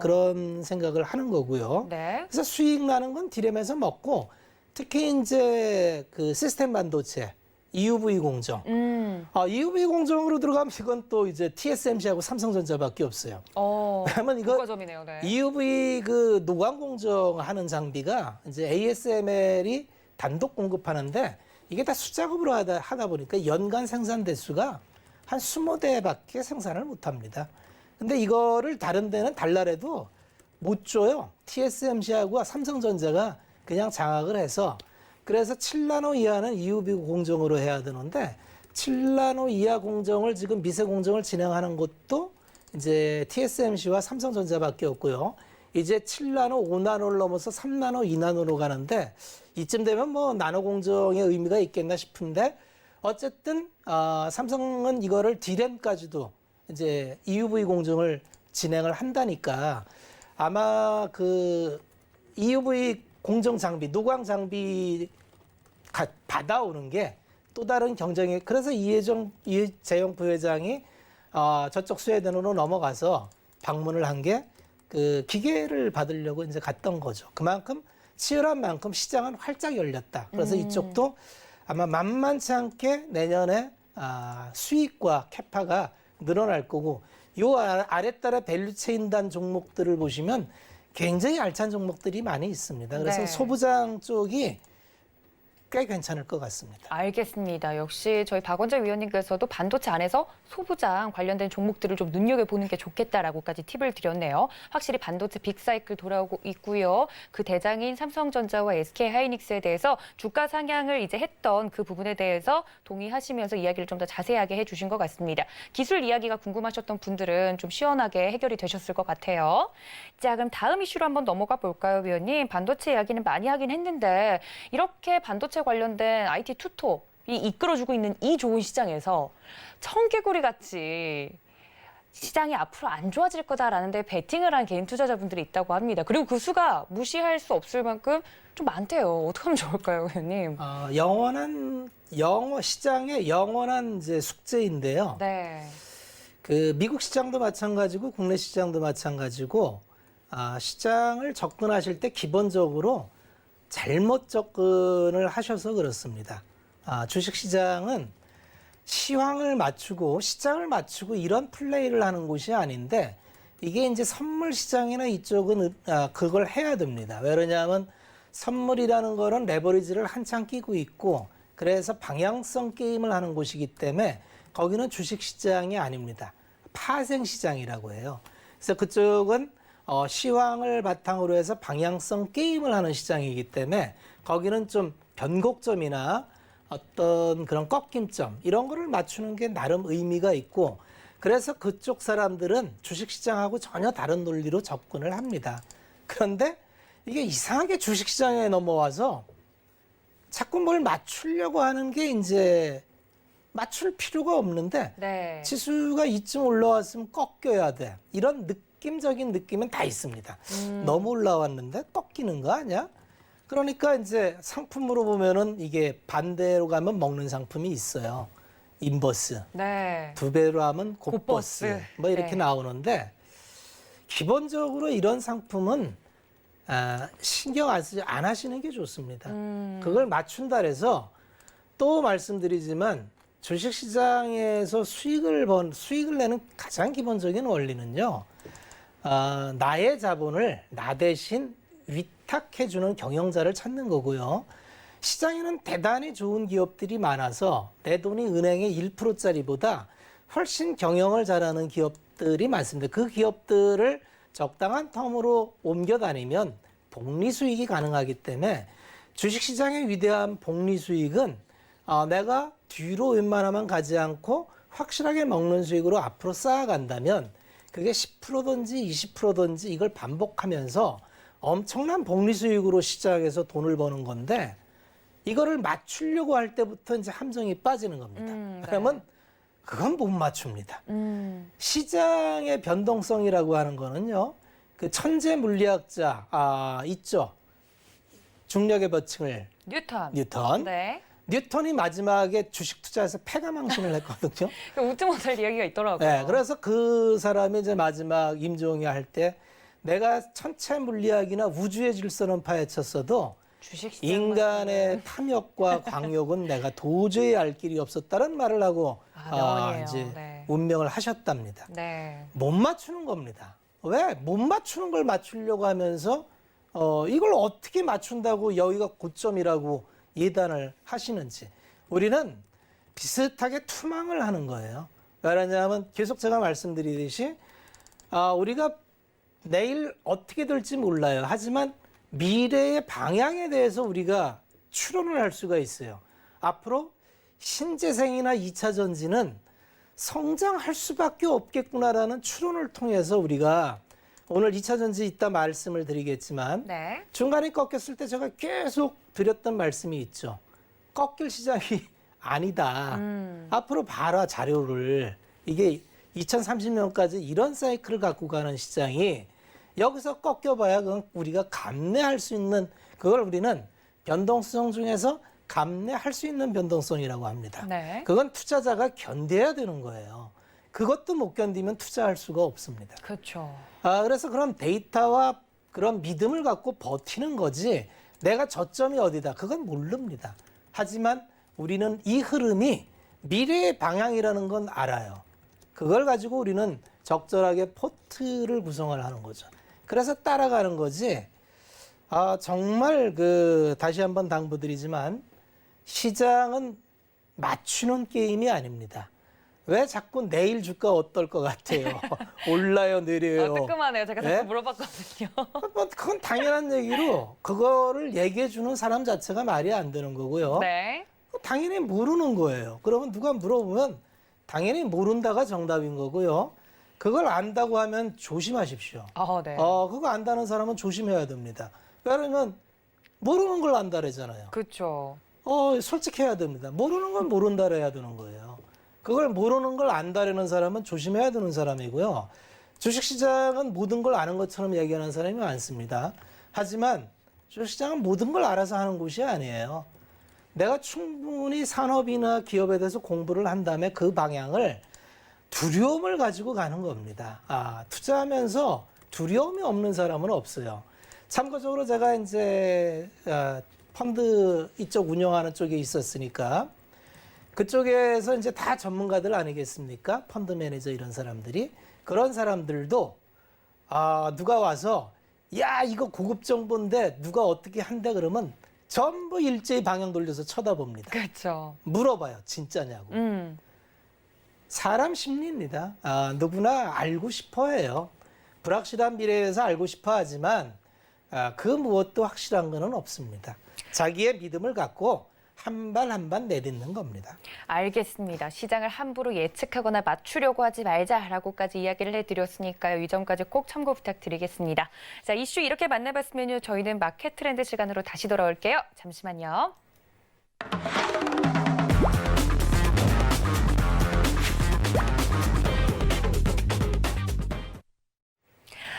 그런 생각을 하는 거고요. 네. 그래서 수익 나는 건 디램에서 먹고 특히 이제 그 시스템 반도체 EUV 공정. EUV 공정으로 들어가면 이건 또 이제 TSMC하고 삼성전자밖에 없어요. 왜냐면 이거 국가점이네요. 네. EUV 그 노광 공정하는 장비가 이제 ASML이 단독 공급하는데 이게 다 수작업으로 하다 보니까 연간 생산 대수가 한 20대밖에 생산을 못 합니다. 근데 이거를 다른 데는 달날에도 못 줘요. TSMC하고 삼성전자가 그냥 장악을 해서 그래서 7나노 이하는 EUV 공정으로 해야 되는데 7나노 이하 공정을 지금 미세 공정을 진행하는 것도 이제 TSMC와 삼성전자밖에 없고요. 이제 7나노, 5나노를 넘어서 3나노, 2나노로 가는데 이쯤 되면 뭐 나노 공정의 의미가 있겠나 싶은데 어쨌든 삼성은 이거를 D램까지도 이제 EUV 공정을 진행을 한다니까 아마 그 EUV 공정 장비, 노광 장비 받아오는 게 또 다른 경쟁에 그래서 이재용 부회장이 저쪽 스웨덴으로 넘어가서 방문을 한 게 그 기계를 받으려고 이제 갔던 거죠. 그만큼 치열한 만큼 시장은 활짝 열렸다. 그래서 이쪽도 아마 만만치 않게 내년에 수익과 캐파가 늘어날 거고 요 아랫달에 밸류체인단 종목들을 보시면 굉장히 알찬 종목들이 많이 있습니다. 그래서 네. 소부장 쪽이 꽤 괜찮을 것 같습니다. 알겠습니다. 역시 저희 박원재 위원님께서도 반도체 안에서 소부장 관련된 종목들을 좀 눈여겨보는 게 좋겠다라고까지 팁을 드렸네요. 확실히 반도체 빅사이클 돌아오고 있고요. 그 대장인 삼성전자와 SK하이닉스에 대해서 주가 상향을 이제 했던 그 부분에 대해서 동의하시면서 이야기를 좀 더 자세하게 해주신 것 같습니다. 기술 이야기가 궁금하셨던 분들은 좀 시원하게 해결이 되셨을 것 같아요. 자, 그럼 다음 이슈로 한번 넘어가 볼까요, 위원님? 반도체 이야기는 많이 하긴 했는데 이렇게 반도체 관련된 IT 투톱이 이끌어주고 있는 이 좋은 시장에서 청개구리 같이 시장이 앞으로 안 좋아질 거다라는 데 베팅을 한 개인 투자자분들이 있다고 합니다. 그리고 그 수가 무시할 수 없을 만큼 좀 많대요. 어떻게 하면 좋을까요, 의원님? 시장의 영원한 이제 숙제인데요. 네. 그 미국 시장도 마찬가지고 국내 시장도 마찬가지고 시장을 접근하실 때 기본적으로 잘못 접근을 하셔서 그렇습니다. 주식시장은 시황을 맞추고 시장을 맞추고 이런 플레이를 하는 곳이 아닌데 이게 이제 선물 시장이나 이쪽은 그걸 해야 됩니다. 왜냐하면 선물이라는 거는 레버리지를 한창 끼고 있고 그래서 방향성 게임을 하는 곳이기 때문에 거기는 주식시장이 아닙니다. 파생시장이라고 해요. 그래서 그쪽은 시황을 바탕으로 해서 방향성 게임을 하는 시장이기 때문에 거기는 좀 변곡점이나 어떤 그런 꺾임점 이런 거를 맞추는 게 나름 의미가 있고 그래서 그쪽 사람들은 주식시장하고 전혀 다른 논리로 접근을 합니다. 그런데 이게 이상하게 주식시장에 넘어와서 자꾸 뭘 맞추려고 하는 게 이제 맞출 필요가 없는데 네. 지수가 이쯤 올라왔으면 꺾여야 돼. 이런 느낌적인 느낌은 다 있습니다. 너무 올라왔는데 꺾이는 거 아니야? 그러니까 이제 상품으로 보면은 이게 반대로 가면 먹는 상품이 있어요. 인버스. 네. 2배로 하면 곱버스. 곱버스. 뭐 이렇게 네. 나오는데 기본적으로 이런 상품은 신경 안 하시는 게 좋습니다. 그걸 맞춘다 해서 또 말씀드리지만 주식시장에서 수익을 내는 가장 기본적인 원리는요. 나의 자본을 나 대신 위탁해주는 경영자를 찾는 거고요. 시장에는 대단히 좋은 기업들이 많아서 내 돈이 은행에 1%짜리보다 훨씬 경영을 잘하는 기업들이 많습니다. 그 기업들을 적당한 텀으로 옮겨 다니면 복리 수익이 가능하기 때문에 주식시장의 위대한 복리 수익은 내가 뒤로 웬만하면 가지 않고 확실하게 먹는 수익으로 앞으로 쌓아간다면 그게 10%든지 20%든지 이걸 반복하면서 엄청난 복리 수익으로 시작해서 돈을 버는 건데 이거를 맞추려고 할 때부터 이제 함정이 빠지는 겁니다. 네. 그러면 그건 못 맞춥니다. 시장의 변동성이라고 하는 거는요. 그 천재 물리학자 있죠. 중력의 법칙을 뉴턴. 네. 뉴턴이 마지막에 주식 투자에서 패가망신을 했거든요. 웃지 못할 이야기가 있더라고요. 네, 그래서 그 사람이 이제 마지막 임종이 할 때 내가 천체 물리학이나 우주의 질서는 파헤쳤어도 인간의 탐욕과 광욕은 내가 도저히 알 길이 없었다는 말을 하고 명언이에요. 이제 네. 운명을 하셨답니다. 네. 못 맞추는 겁니다. 왜? 못 맞추는 걸 맞추려고 하면서 이걸 어떻게 맞춘다고 여기가 고점이라고 예단을 하시는지 우리는 비슷하게 투망을 하는 거예요. 왜냐하면 계속 제가 말씀드리듯이 우리가 내일 어떻게 될지 몰라요. 하지만 미래의 방향에 대해서 우리가 추론을 할 수가 있어요. 앞으로 신재생이나 2차 전지는 성장할 수밖에 없겠구나라는 추론을 통해서 우리가 오늘 2차 전지 이따 말씀을 드리겠지만 네. 중간에 중간에 꺾였을 때 제가 계속 드렸던 말씀이 있죠. 꺾일 시장이 아니다. 앞으로 봐라 자료를. 이게 2030년까지 이런 사이클을 갖고 가는 시장이 여기서 꺾여봐야 그건 우리가 감내할 수 있는 그걸 우리는 변동성 중에서 감내할 수 있는 변동성이라고 합니다. 네. 그건 투자자가 견뎌야 되는 거예요. 그것도 못 견디면 투자할 수가 없습니다. 그렇죠. 그래서 그런 데이터와 그런 믿음을 갖고 버티는 거지 내가 저점이 어디다 그건 모릅니다. 하지만 우리는 이 흐름이 미래의 방향이라는 건 알아요. 그걸 가지고 우리는 적절하게 포트를 구성을 하는 거죠. 그래서 따라가는 거지. 정말 다시 한번 당부드리지만 시장은 맞추는 게임이 아닙니다. 왜 자꾸 내일 주가 어떨 것 같아요? 올라요, 내려요? 뜨끔하네요. 제가 자꾸 네? 물어봤거든요. 그건 당연한 얘기로 그거를 얘기해 주는 사람 자체가 말이 안 되는 거고요. 네. 당연히 모르는 거예요. 그러면 누가 물어보면 당연히 모른다가 정답인 거고요. 그걸 안다고 하면 조심하십시오. 네. 그거 안다는 사람은 조심해야 됩니다. 왜냐면 모르는 걸 안다래잖아요. 그렇죠. 솔직해야 됩니다. 모르는 건 모른다라 해야 되는 거예요. 그걸 모르는 걸 안다라는 사람은 조심해야 되는 사람이고요. 주식시장은 모든 걸 아는 것처럼 얘기하는 사람이 많습니다. 하지만 주식시장은 모든 걸 알아서 하는 곳이 아니에요. 내가 충분히 산업이나 기업에 대해서 공부를 한 다음에 그 방향을 두려움을 가지고 가는 겁니다. 투자하면서 두려움이 없는 사람은 없어요. 참고적으로 제가 이제 펀드 이쪽 운영하는 쪽에 있었으니까 그쪽에서 이제 다 전문가들 아니겠습니까? 펀드 매니저 이런 사람들이. 그런 사람들도 누가 와서 야 이거 고급 정보인데 누가 어떻게 한다 그러면 전부 일제히 방향 돌려서 쳐다봅니다. 그렇죠. 물어봐요. 진짜냐고. 사람 심리입니다. 누구나 알고 싶어 해요. 불확실한 미래에 대해서 알고 싶어 하지만 그 무엇도 확실한 건 없습니다. 자기의 믿음을 갖고 한 발 한 발 내딛는 겁니다. 알겠습니다. 시장을 함부로 예측하거나 맞추려고 하지 말자라고까지 이야기를 해드렸으니까요. 이 점까지 꼭 참고 부탁드리겠습니다. 자, 이슈 이렇게 만나봤으면요. 저희는 마켓 트렌드 시간으로 다시 돌아올게요. 잠시만요.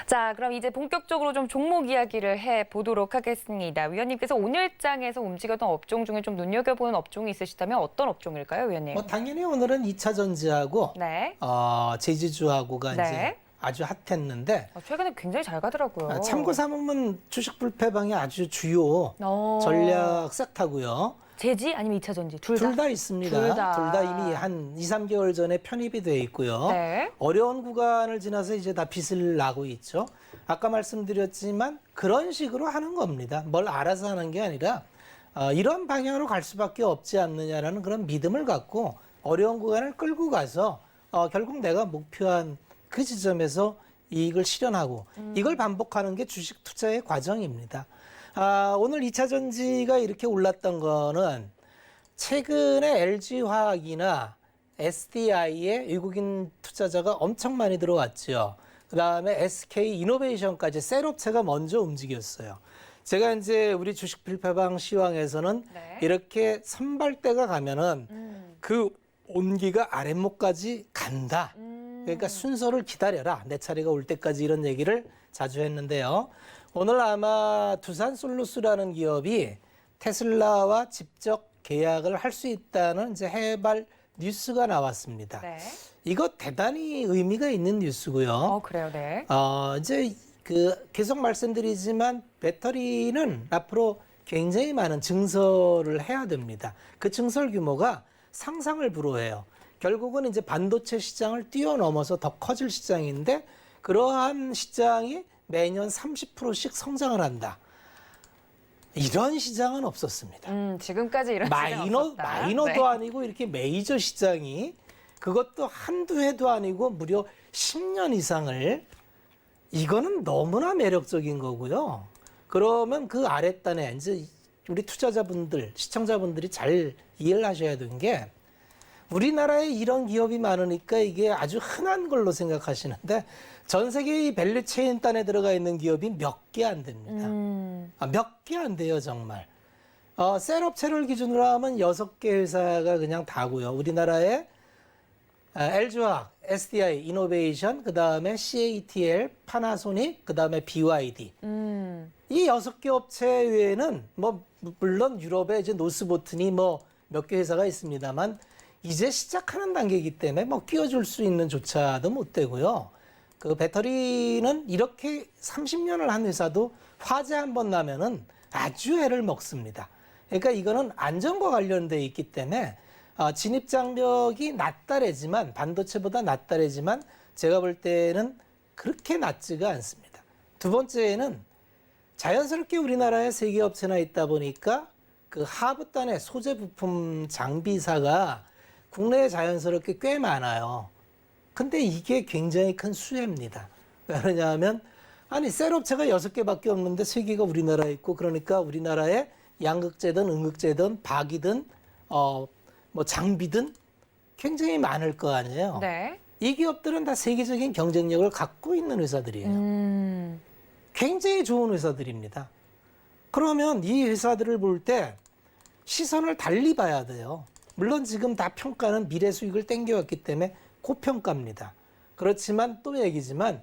자, 그럼 이제 본격적으로 좀 종목 이야기를 해보도록 하겠습니다. 위원님께서 오늘장에서 움직였던 업종 중에 좀 눈여겨보는 업종이 있으시다면 어떤 업종일까요, 위원님? 당연히 오늘은 2차 전지하고 네. 제지주하고가 네. 이제 아주 핫했는데 최근에 굉장히 잘 가더라고요. 참고 삼으면 주식 불패방의 아주 주요 전략 섹터고요. 제지 아니면 2차 전지? 둘 다? 둘 다 있습니다. 둘 다. 둘 다 이미 한 2, 3개월 전에 편입이 돼 있고요. 네. 어려운 구간을 지나서 이제 다 빚을 나고 있죠. 아까 말씀드렸지만 그런 식으로 하는 겁니다. 뭘 알아서 하는 게 아니라 이런 방향으로 갈 수밖에 없지 않느냐라는 그런 믿음을 갖고 어려운 구간을 끌고 가서 결국 내가 목표한 그 지점에서 이익을 실현하고 이걸 반복하는 게 주식 투자의 과정입니다. 오늘 2차 전지가 이렇게 올랐던 거는 최근에 LG화학이나 SDI에 외국인 투자자가 엄청 많이 들어왔죠. 그다음에 SK이노베이션까지 셀업체가 먼저 움직였어요. 제가 이제 우리 주식 필파방 시황에서는 네. 이렇게 선발대가 가면은 그 온기가 아랫목까지 간다. 그러니까 순서를 기다려라. 내 차례가 올 때까지 이런 얘기를 자주 했는데요. 오늘 아마 두산솔루스라는 기업이 테슬라와 직접 계약을 할 수 있다는 이제 해발 뉴스가 나왔습니다. 네. 이거 대단히 의미가 있는 뉴스고요. 그래요, 네. 이제 계속 말씀드리지만 배터리는 앞으로 굉장히 많은 증설을 해야 됩니다. 그 증설 규모가 상상을 불허해요. 결국은 이제 반도체 시장을 뛰어넘어서 더 커질 시장인데 그러한 시장이 매년 30%씩 성장을 한다. 이런 시장은 없었습니다. 지금까지 이런 시장 없었다. 마이너도 네. 아니고 이렇게 메이저 시장이 그것도 한두 해도 아니고 무려 10년 이상을 이거는 너무나 매력적인 거고요. 그러면 그 아랫단에 이제 우리 투자자분들, 시청자분들이 잘 이해를 하셔야 되는 게 우리나라에 이런 기업이 많으니까 이게 아주 흔한 걸로 생각하시는데 전 세계 이 밸류체인 단에 들어가 있는 기업이 몇 개 안 됩니다. 몇 개 안 돼요, 정말. 셀업체를 기준으로 하면 6개 회사가 그냥 다고요. 우리나라에 LG화학, SDI, 이노베이션, 그다음에 CATL, 파나소닉, 그다음에 BYD. 이 6개 업체 외에는 뭐 물론 유럽에 이제 노스보튼이 뭐 몇 개 회사가 있습니다만 이제 시작하는 단계이기 때문에 뭐 끼워줄 수 있는 조차도 못 되고요. 그 배터리는 이렇게 30년을 한 회사도 화재 한 번 나면은 아주 애를 먹습니다. 그러니까 이거는 안전과 관련돼 있기 때문에 진입 장벽이 낮다래지만 반도체보다 낮다래지만 제가 볼 때는 그렇게 낮지가 않습니다. 두 번째는 자연스럽게 우리나라에 3개 업체나 있다 보니까 그 하부단의 소재 부품 장비사가 국내에 자연스럽게 꽤 많아요. 근데 이게 굉장히 큰 수혜입니다. 왜냐하면 아니 셀업체가 6개밖에 없는데 3개가 우리나라에 있고 그러니까 우리나라에 양극재든 음극재든 박이든 뭐 장비든 굉장히 많을 거 아니에요. 네. 이 기업들은 다 세계적인 경쟁력을 갖고 있는 회사들이에요. 굉장히 좋은 회사들입니다. 그러면 이 회사들을 볼 때 시선을 달리 봐야 돼요. 물론 지금 다 평가는 미래 수익을 땡겨왔기 때문에 고평가입니다. 그렇지만 또 얘기지만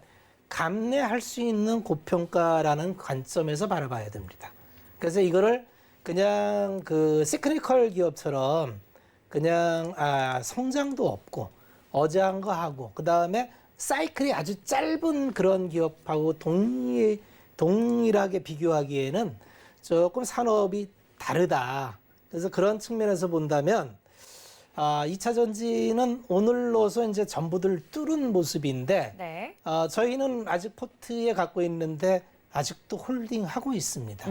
감내할 수 있는 고평가라는 관점에서 바라봐야 됩니다. 그래서 이거를 그냥 그 시크니컬 기업처럼 그냥 성장도 없고 어제 한 거 하고 그 다음에 사이클이 아주 짧은 그런 기업하고 동일하게 비교하기에는 조금 산업이 다르다. 그래서 그런 측면에서 본다면 2차 전지는 오늘로서 이제 전부들 뚫은 모습인데 네. 저희는 아직 포트에 갖고 있는데 아직도 홀딩하고 있습니다.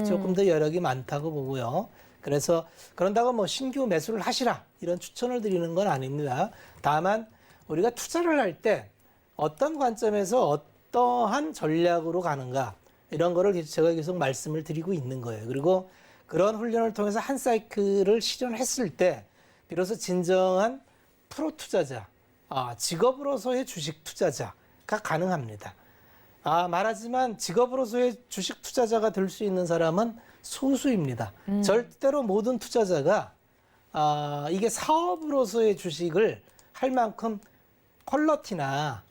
조금 더 여력이 많다고 보고요. 그래서 그런다고 뭐 신규 매수를 하시라 이런 추천을 드리는 건 아닙니다. 다만 우리가 투자를 할 때 어떤 관점에서 어떠한 전략으로 가는가 이런 거를 제가 계속 말씀을 드리고 있는 거예요. 그리고 그런 훈련을 통해서 한 사이클을 실현했을 때 비로소 진정한 프로 투자자, 직업으로서의 주식 투자자가 가능합니다. 말하지만 직업으로서의 주식 투자자가 될 수 있는 사람은 소수입니다. 절대로 모든 투자자가 이게 사업으로서의 주식을 할 만큼 퀄러티나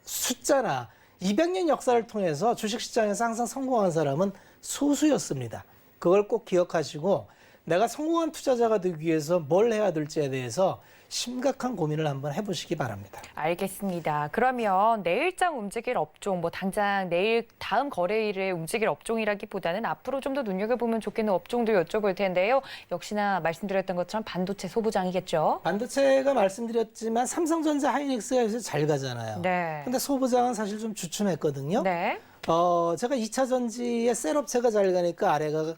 숫자나 200년 역사를 통해서 주식시장에서 항상 성공한 사람은 소수였습니다. 그걸 꼭 기억하시고 내가 성공한 투자자가 되기 위해서 뭘 해야 될지에 대해서 심각한 고민을 한번 해보시기 바랍니다. 알겠습니다. 그러면 내일장 움직일 업종, 뭐 당장 내일 다음 거래일에 움직일 업종이라기보다는 앞으로 좀 더 눈여겨보면 좋겠는 업종도 여쭤볼 텐데요. 역시나 말씀드렸던 것처럼 반도체 소부장이겠죠? 반도체가 말씀드렸지만 삼성전자, 하이닉스가 요새 잘 가잖아요. 네. 근데 소부장은 사실 좀 주춤했거든요. 네. 제가 2차 전지의 셀업체가 잘 가니까 아래가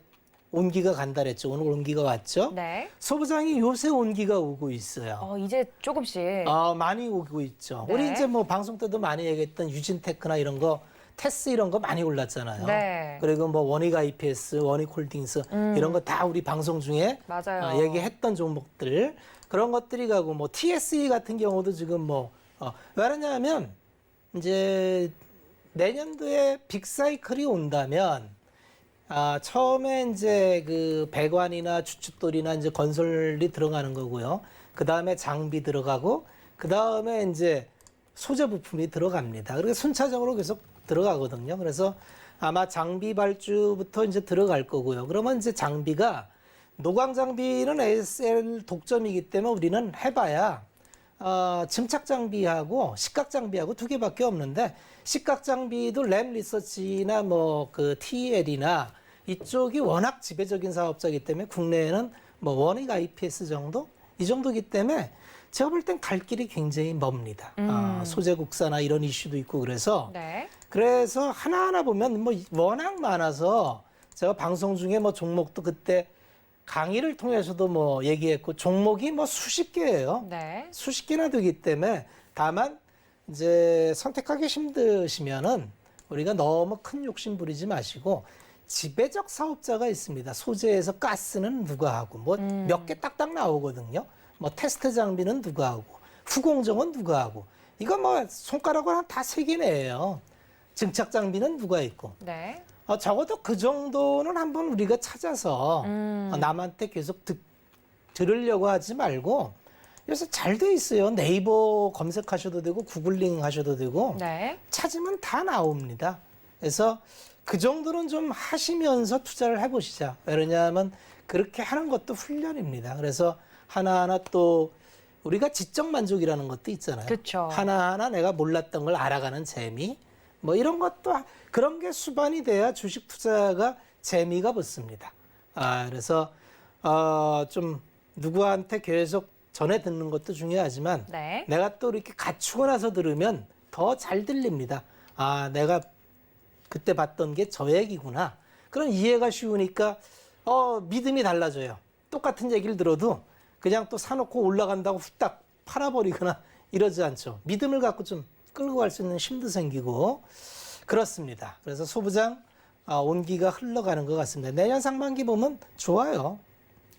온기가 간다랬죠. 오늘 온기가 왔죠. 네. 소부장이 요새 온기가 오고 있어요. 이제 조금씩. 많이 오고 있죠. 네. 우리 이제 뭐 방송 때도 많이 얘기했던 유진테크나 이런 거, 테스 이런 거 많이 올랐잖아요. 네. 그리고 뭐 원익 IPS, 원익 홀딩스 이런 거 다 우리 방송 중에 맞아요. 얘기했던 종목들 그런 것들이 가고 뭐 TSE 같은 경우도 지금 뭐 왜 그러냐면 이제 내년도에 빅사이클이 온다면 처음에 이제 그 배관이나 주춧돌이나 이제 건설이 들어가는 거고요. 그 다음에 장비 들어가고 그 다음에 이제 소재 부품이 들어갑니다. 그리고 순차적으로 계속 들어가거든요. 그래서 아마 장비 발주부터 이제 들어갈 거고요. 그러면 이제 장비가 노광 장비는 ASL 독점이기 때문에 우리는 해봐야 증착 장비하고 식각 장비하고 두 개밖에 없는데 식각 장비도 램 리서치나 뭐 그 TEL이나 이쪽이 워낙 지배적인 사업자이기 때문에 국내에는 뭐 원익 IPS 정도 이 정도기 때문에 제가 볼 땐 갈 길이 굉장히 멉니다. 소재 국산화 이런 이슈도 있고 그래서 네. 그래서 하나하나 보면 뭐 워낙 많아서 제가 방송 중에 뭐 종목도 그때 강의를 통해서도 뭐 얘기했고 종목이 뭐 수십 개예요. 네. 수십 개나 되기 때문에 다만 이제 선택하기 힘드시면은 우리가 너무 큰 욕심 부리지 마시고 지배적 사업자가 있습니다. 소재에서 가스는 누가 하고 뭐 몇 개 딱딱 나오거든요. 뭐 테스트 장비는 누가 하고 후공정은 누가 하고 이거 뭐 손가락으로 한 다 세 개네요. 증착 장비는 누가 있고 네. 적어도 그 정도는 한번 우리가 찾아서 남한테 계속 들으려고 하지 말고 요새 잘 돼 있어요. 네이버 검색하셔도 되고 구글링 하셔도 되고 네. 찾으면 다 나옵니다. 그래서 그 정도는 좀 하시면서 투자를 해보시자. 왜냐하면 그렇게 하는 것도 훈련입니다. 그래서 하나하나 또 우리가 지적 만족이라는 것도 있잖아요. 그쵸. 하나하나 내가 몰랐던 걸 알아가는 재미. 뭐 이런 것도 그런 게 수반이 돼야 주식 투자가 재미가 붙습니다. 그래서 좀 누구한테 계속 전해 듣는 것도 중요하지만 네. 내가 또 이렇게 갖추고 나서 들으면 더 잘 들립니다. 내가 그때 봤던 게 저 얘기구나. 그런 이해가 쉬우니까 믿음이 달라져요. 똑같은 얘기를 들어도 그냥 또 사놓고 올라간다고 후딱 팔아버리거나 이러지 않죠. 믿음을 갖고 좀 끌고 갈 수 있는 힘도 생기고 그렇습니다. 그래서 소부장 온기가 흘러가는 것 같습니다. 내년 상반기 보면 좋아요.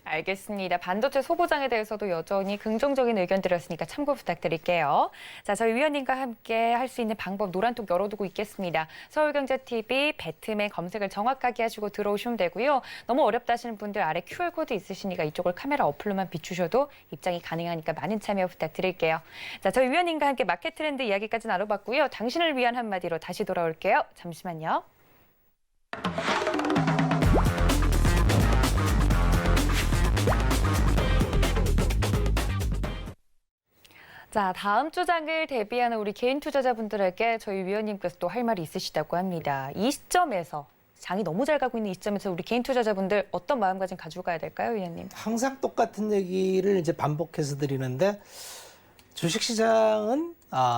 알겠습니다. 반도체 소부장에 대해서도 여전히 긍정적인 의견 드렸으니까 참고 부탁드릴게요. 자, 저희 위원님과 함께 할 수 있는 방법 노란톡 열어두고 있겠습니다. 서울경제TV 배트맨 검색을 정확하게 하시고 들어오시면 되고요. 너무 어렵다 하시는 분들 아래 QR코드 있으시니까 이쪽을 카메라 어플로만 비추셔도 입장이 가능하니까 많은 참여 부탁드릴게요. 자, 저희 위원님과 함께 마켓 트렌드 이야기까지 나눠봤고요. 당신을 위한 한마디로 다시 돌아올게요. 잠시만요. 자, 다음 주장을 대비하는 우리 개인 투자자분들에게 저희 위원님께서 또 할 말이 있으시다고 합니다. 이 시점에서 장이 너무 잘 가고 있는 이 시점에서 우리 개인 투자자분들 어떤 마음가짐 가지고 가야 될까요, 위원님? 항상 똑같은 얘기를 이제 반복해서 드리는데 주식시장은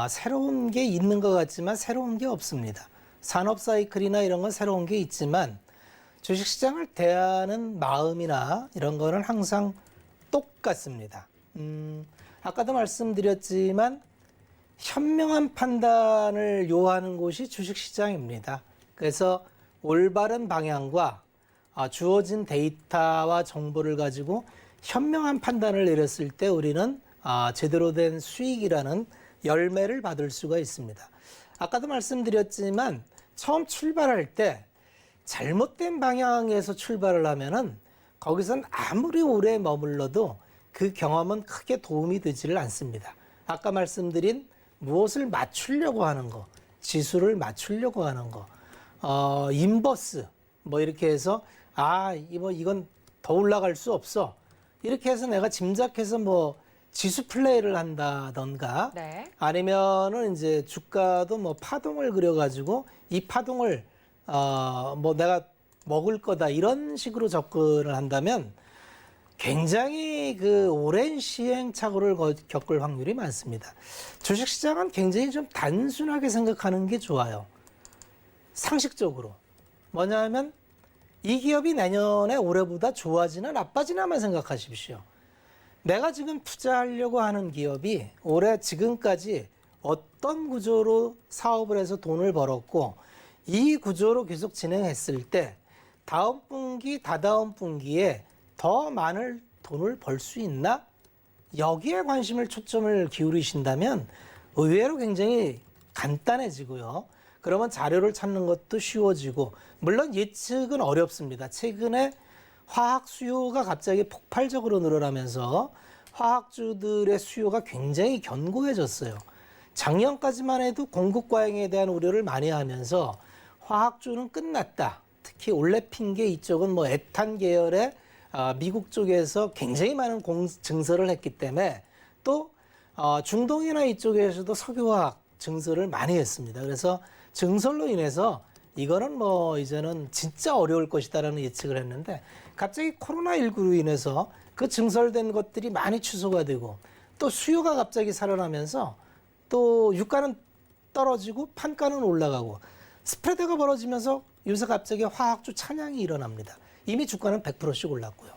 새로운 게 있는 것 같지만 새로운 게 없습니다. 산업 사이클이나 이런 건 새로운 게 있지만 주식시장을 대하는 마음이나 이런 거는 항상 똑같습니다. 아까도 말씀드렸지만 현명한 판단을 요하는 곳이 주식시장입니다. 그래서 올바른 방향과 주어진 데이터와 정보를 가지고 현명한 판단을 내렸을 때 우리는 제대로 된 수익이라는 열매를 받을 수가 있습니다. 아까도 말씀드렸지만 처음 출발할 때 잘못된 방향에서 출발을 하면은 거기선 아무리 오래 머물러도 그 경험은 크게 도움이 되지를 않습니다. 아까 말씀드린 무엇을 맞추려고 하는 거, 지수를 맞추려고 하는 거, 인버스 뭐 이렇게 해서 이건 더 올라갈 수 없어. 이렇게 해서 내가 짐작해서 뭐 지수 플레이를 한다던가 네. 아니면은 이제 주가도 뭐 파동을 그려가지고 이 파동을 뭐 내가 먹을 거다 이런 식으로 접근을 한다면 굉장히 그 오랜 시행착오를 겪을 확률이 많습니다. 주식시장은 굉장히 좀 단순하게 생각하는 게 좋아요. 상식적으로. 뭐냐 하면 이 기업이 내년에 올해보다 좋아지나 나빠지나만 생각하십시오. 내가 지금 투자하려고 하는 기업이 올해 지금까지 어떤 구조로 사업을 해서 돈을 벌었고 이 구조로 계속 진행했을 때 다음 분기, 다다음 분기에 더 많은 돈을 벌 수 있나? 여기에 관심을 초점을 기울이신다면 의외로 굉장히 간단해지고요. 그러면 자료를 찾는 것도 쉬워지고 물론 예측은 어렵습니다. 최근에 화학 수요가 갑자기 폭발적으로 늘어나면서 화학주들의 수요가 굉장히 견고해졌어요. 작년까지만 해도 공급 과잉에 대한 우려를 많이 하면서 화학주는 끝났다. 특히 올레핀계 이쪽은 뭐 에탄 계열의 미국 쪽에서 굉장히 많은 증설을 했기 때문에 또 중동이나 이쪽에서도 석유화학 증설을 많이 했습니다. 그래서 증설로 인해서 이거는 뭐 이제는 진짜 어려울 것이다라는 예측을 했는데 갑자기 코로나19로 인해서 그 증설된 것들이 많이 취소가 되고 또 수요가 갑자기 살아나면서 또 유가는 떨어지고 판가는 올라가고 스프레드가 벌어지면서 요새 갑자기 화학주 찬양이 일어납니다. 이미 주가는 100%씩 올랐고요.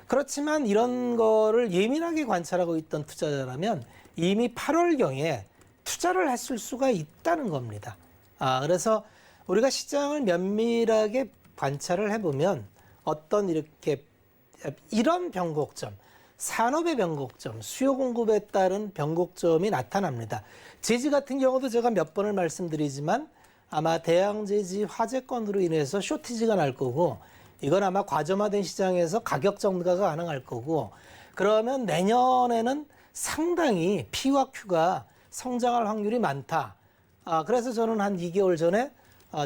그렇지만 이런 거를 예민하게 관찰하고 있던 투자자라면 이미 8월경에 투자를 했을 수가 있다는 겁니다. 그래서 우리가 시장을 면밀하게 관찰을 해보면 어떤 이런 변곡점, 산업의 변곡점, 수요 공급에 따른 변곡점이 나타납니다. 제지 같은 경우도 제가 몇 번을 말씀드리지만 아마 대양제지 화재건으로 인해서 쇼티지가 날 거고 이건 아마 과점화된 시장에서 가격 정가가 가능할 거고 그러면 내년에는 상당히 P와 Q가 성장할 확률이 많다. 그래서 저는 한 2개월 전에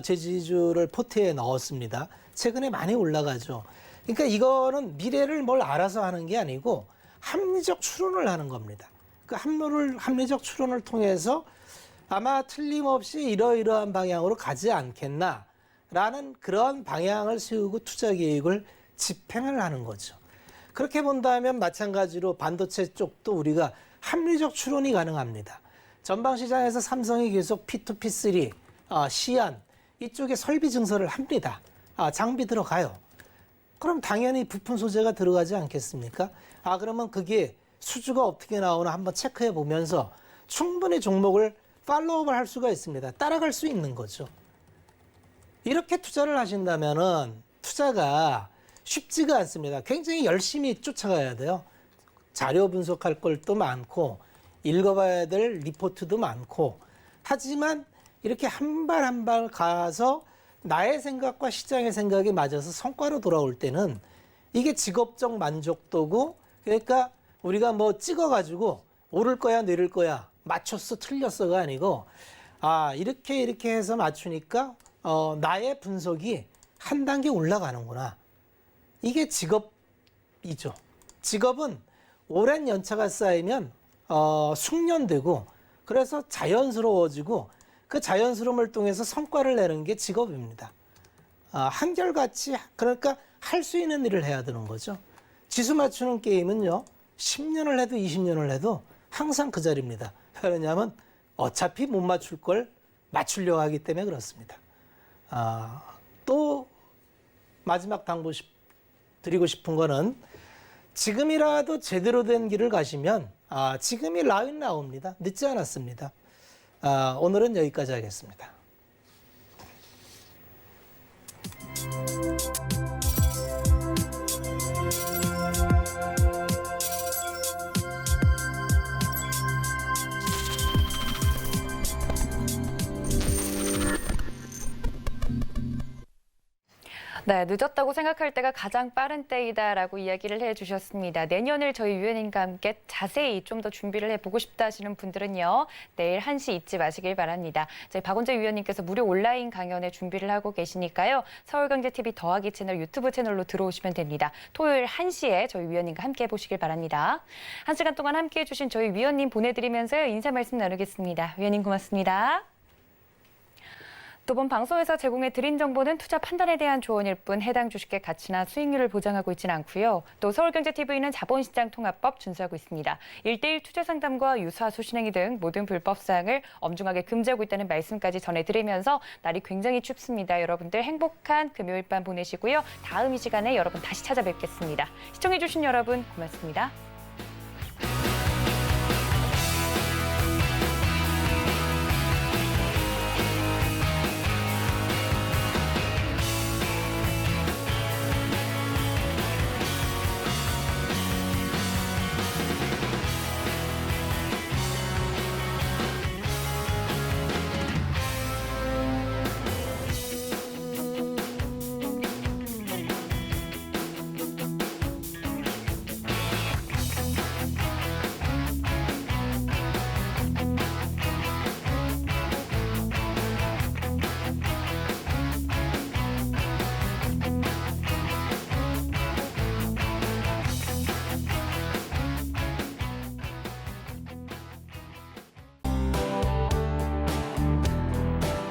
제지주를 포트에 넣었습니다. 최근에 많이 올라가죠. 그러니까 이거는 미래를 뭘 알아서 하는 게 아니고 합리적 추론을 하는 겁니다. 그 합리적 추론을 통해서 아마 틀림없이 이러이러한 방향으로 가지 않겠나라는 그런 방향을 세우고 투자 계획을 집행을 하는 거죠. 그렇게 본다면 마찬가지로 반도체 쪽도 우리가 합리적 추론이 가능합니다. 전방시장에서 삼성이 계속 P2, P3, 시안 이쪽에 설비 증설을 합니다. 장비 들어가요. 그럼 당연히 부품 소재가 들어가지 않겠습니까? 그러면 그게 수주가 어떻게 나오나 한번 체크해 보면서 충분히 종목을 팔로우업을 할 수가 있습니다. 따라갈 수 있는 거죠. 이렇게 투자를 하신다면은 투자가 쉽지가 않습니다. 굉장히 열심히 쫓아가야 돼요. 자료 분석할 것도 많고 읽어봐야 될 리포트도 많고 하지만 이렇게 한 발 한 발 가서 나의 생각과 시장의 생각이 맞아서 성과로 돌아올 때는 이게 직업적 만족도고 그러니까 우리가 뭐 찍어가지고 오를 거야 내릴 거야 맞췄어 틀렸어가 아니고 이렇게 해서 맞추니까 나의 분석이 한 단계 올라가는구나. 이게 직업이죠. 직업은 오랜 연차가 쌓이면 숙련되고 그래서 자연스러워지고 그 자연스러움을 통해서 성과를 내는 게 직업입니다. 한결같이 그러니까 할 수 있는 일을 해야 되는 거죠. 지수 맞추는 게임은요. 10년을 해도 20년을 해도 항상 그 자리입니다. 왜냐하면 어차피 못 맞출 걸 맞추려고 하기 때문에 그렇습니다. 또 마지막 드리고 싶은 거는 지금이라도 제대로 된 길을 가시면 지금이 라인 나옵니다. 늦지 않았습니다. 오늘은 여기까지 하겠습니다. 네, 늦었다고 생각할 때가 가장 빠른 때이다라고 이야기를 해주셨습니다. 내년을 저희 위원님과 함께 자세히 좀 더 준비를 해보고 싶다 하시는 분들은요. 내일 1시 잊지 마시길 바랍니다. 저희 박원재 위원님께서 무료 온라인 강연에 준비를 하고 계시니까요. 서울경제TV 더하기 채널 유튜브 채널로 들어오시면 됩니다. 토요일 1시에 저희 위원님과 함께 해보시길 바랍니다. 1시간 동안 함께해 주신 저희 위원님 보내드리면서요. 인사 말씀 나누겠습니다. 위원님 고맙습니다. 또 또 본 방송에서 제공해 드린 정보는 투자 판단에 대한 조언일 뿐 해당 주식의 가치나 수익률을 보장하고 있지는 않고요. 또 서울경제TV는 자본시장 통합법 준수하고 있습니다. 1:1 투자 상담과 유사 수신행위 등 모든 불법 사항을 엄중하게 금지하고 있다는 말씀까지 전해드리면서 날이 굉장히 춥습니다. 여러분들 행복한 금요일 밤 보내시고요. 다음 이 시간에 여러분 다시 찾아뵙겠습니다. 시청해주신 여러분 고맙습니다.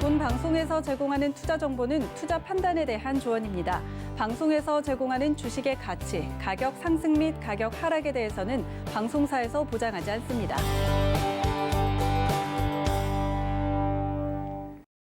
본 방송에서 제공하는 투자 정보는 투자 판단에 대한 조언입니다. 방송에서 제공하는 주식의 가치, 가격 상승 및 가격 하락에 대해서는 방송사에서 보장하지 않습니다.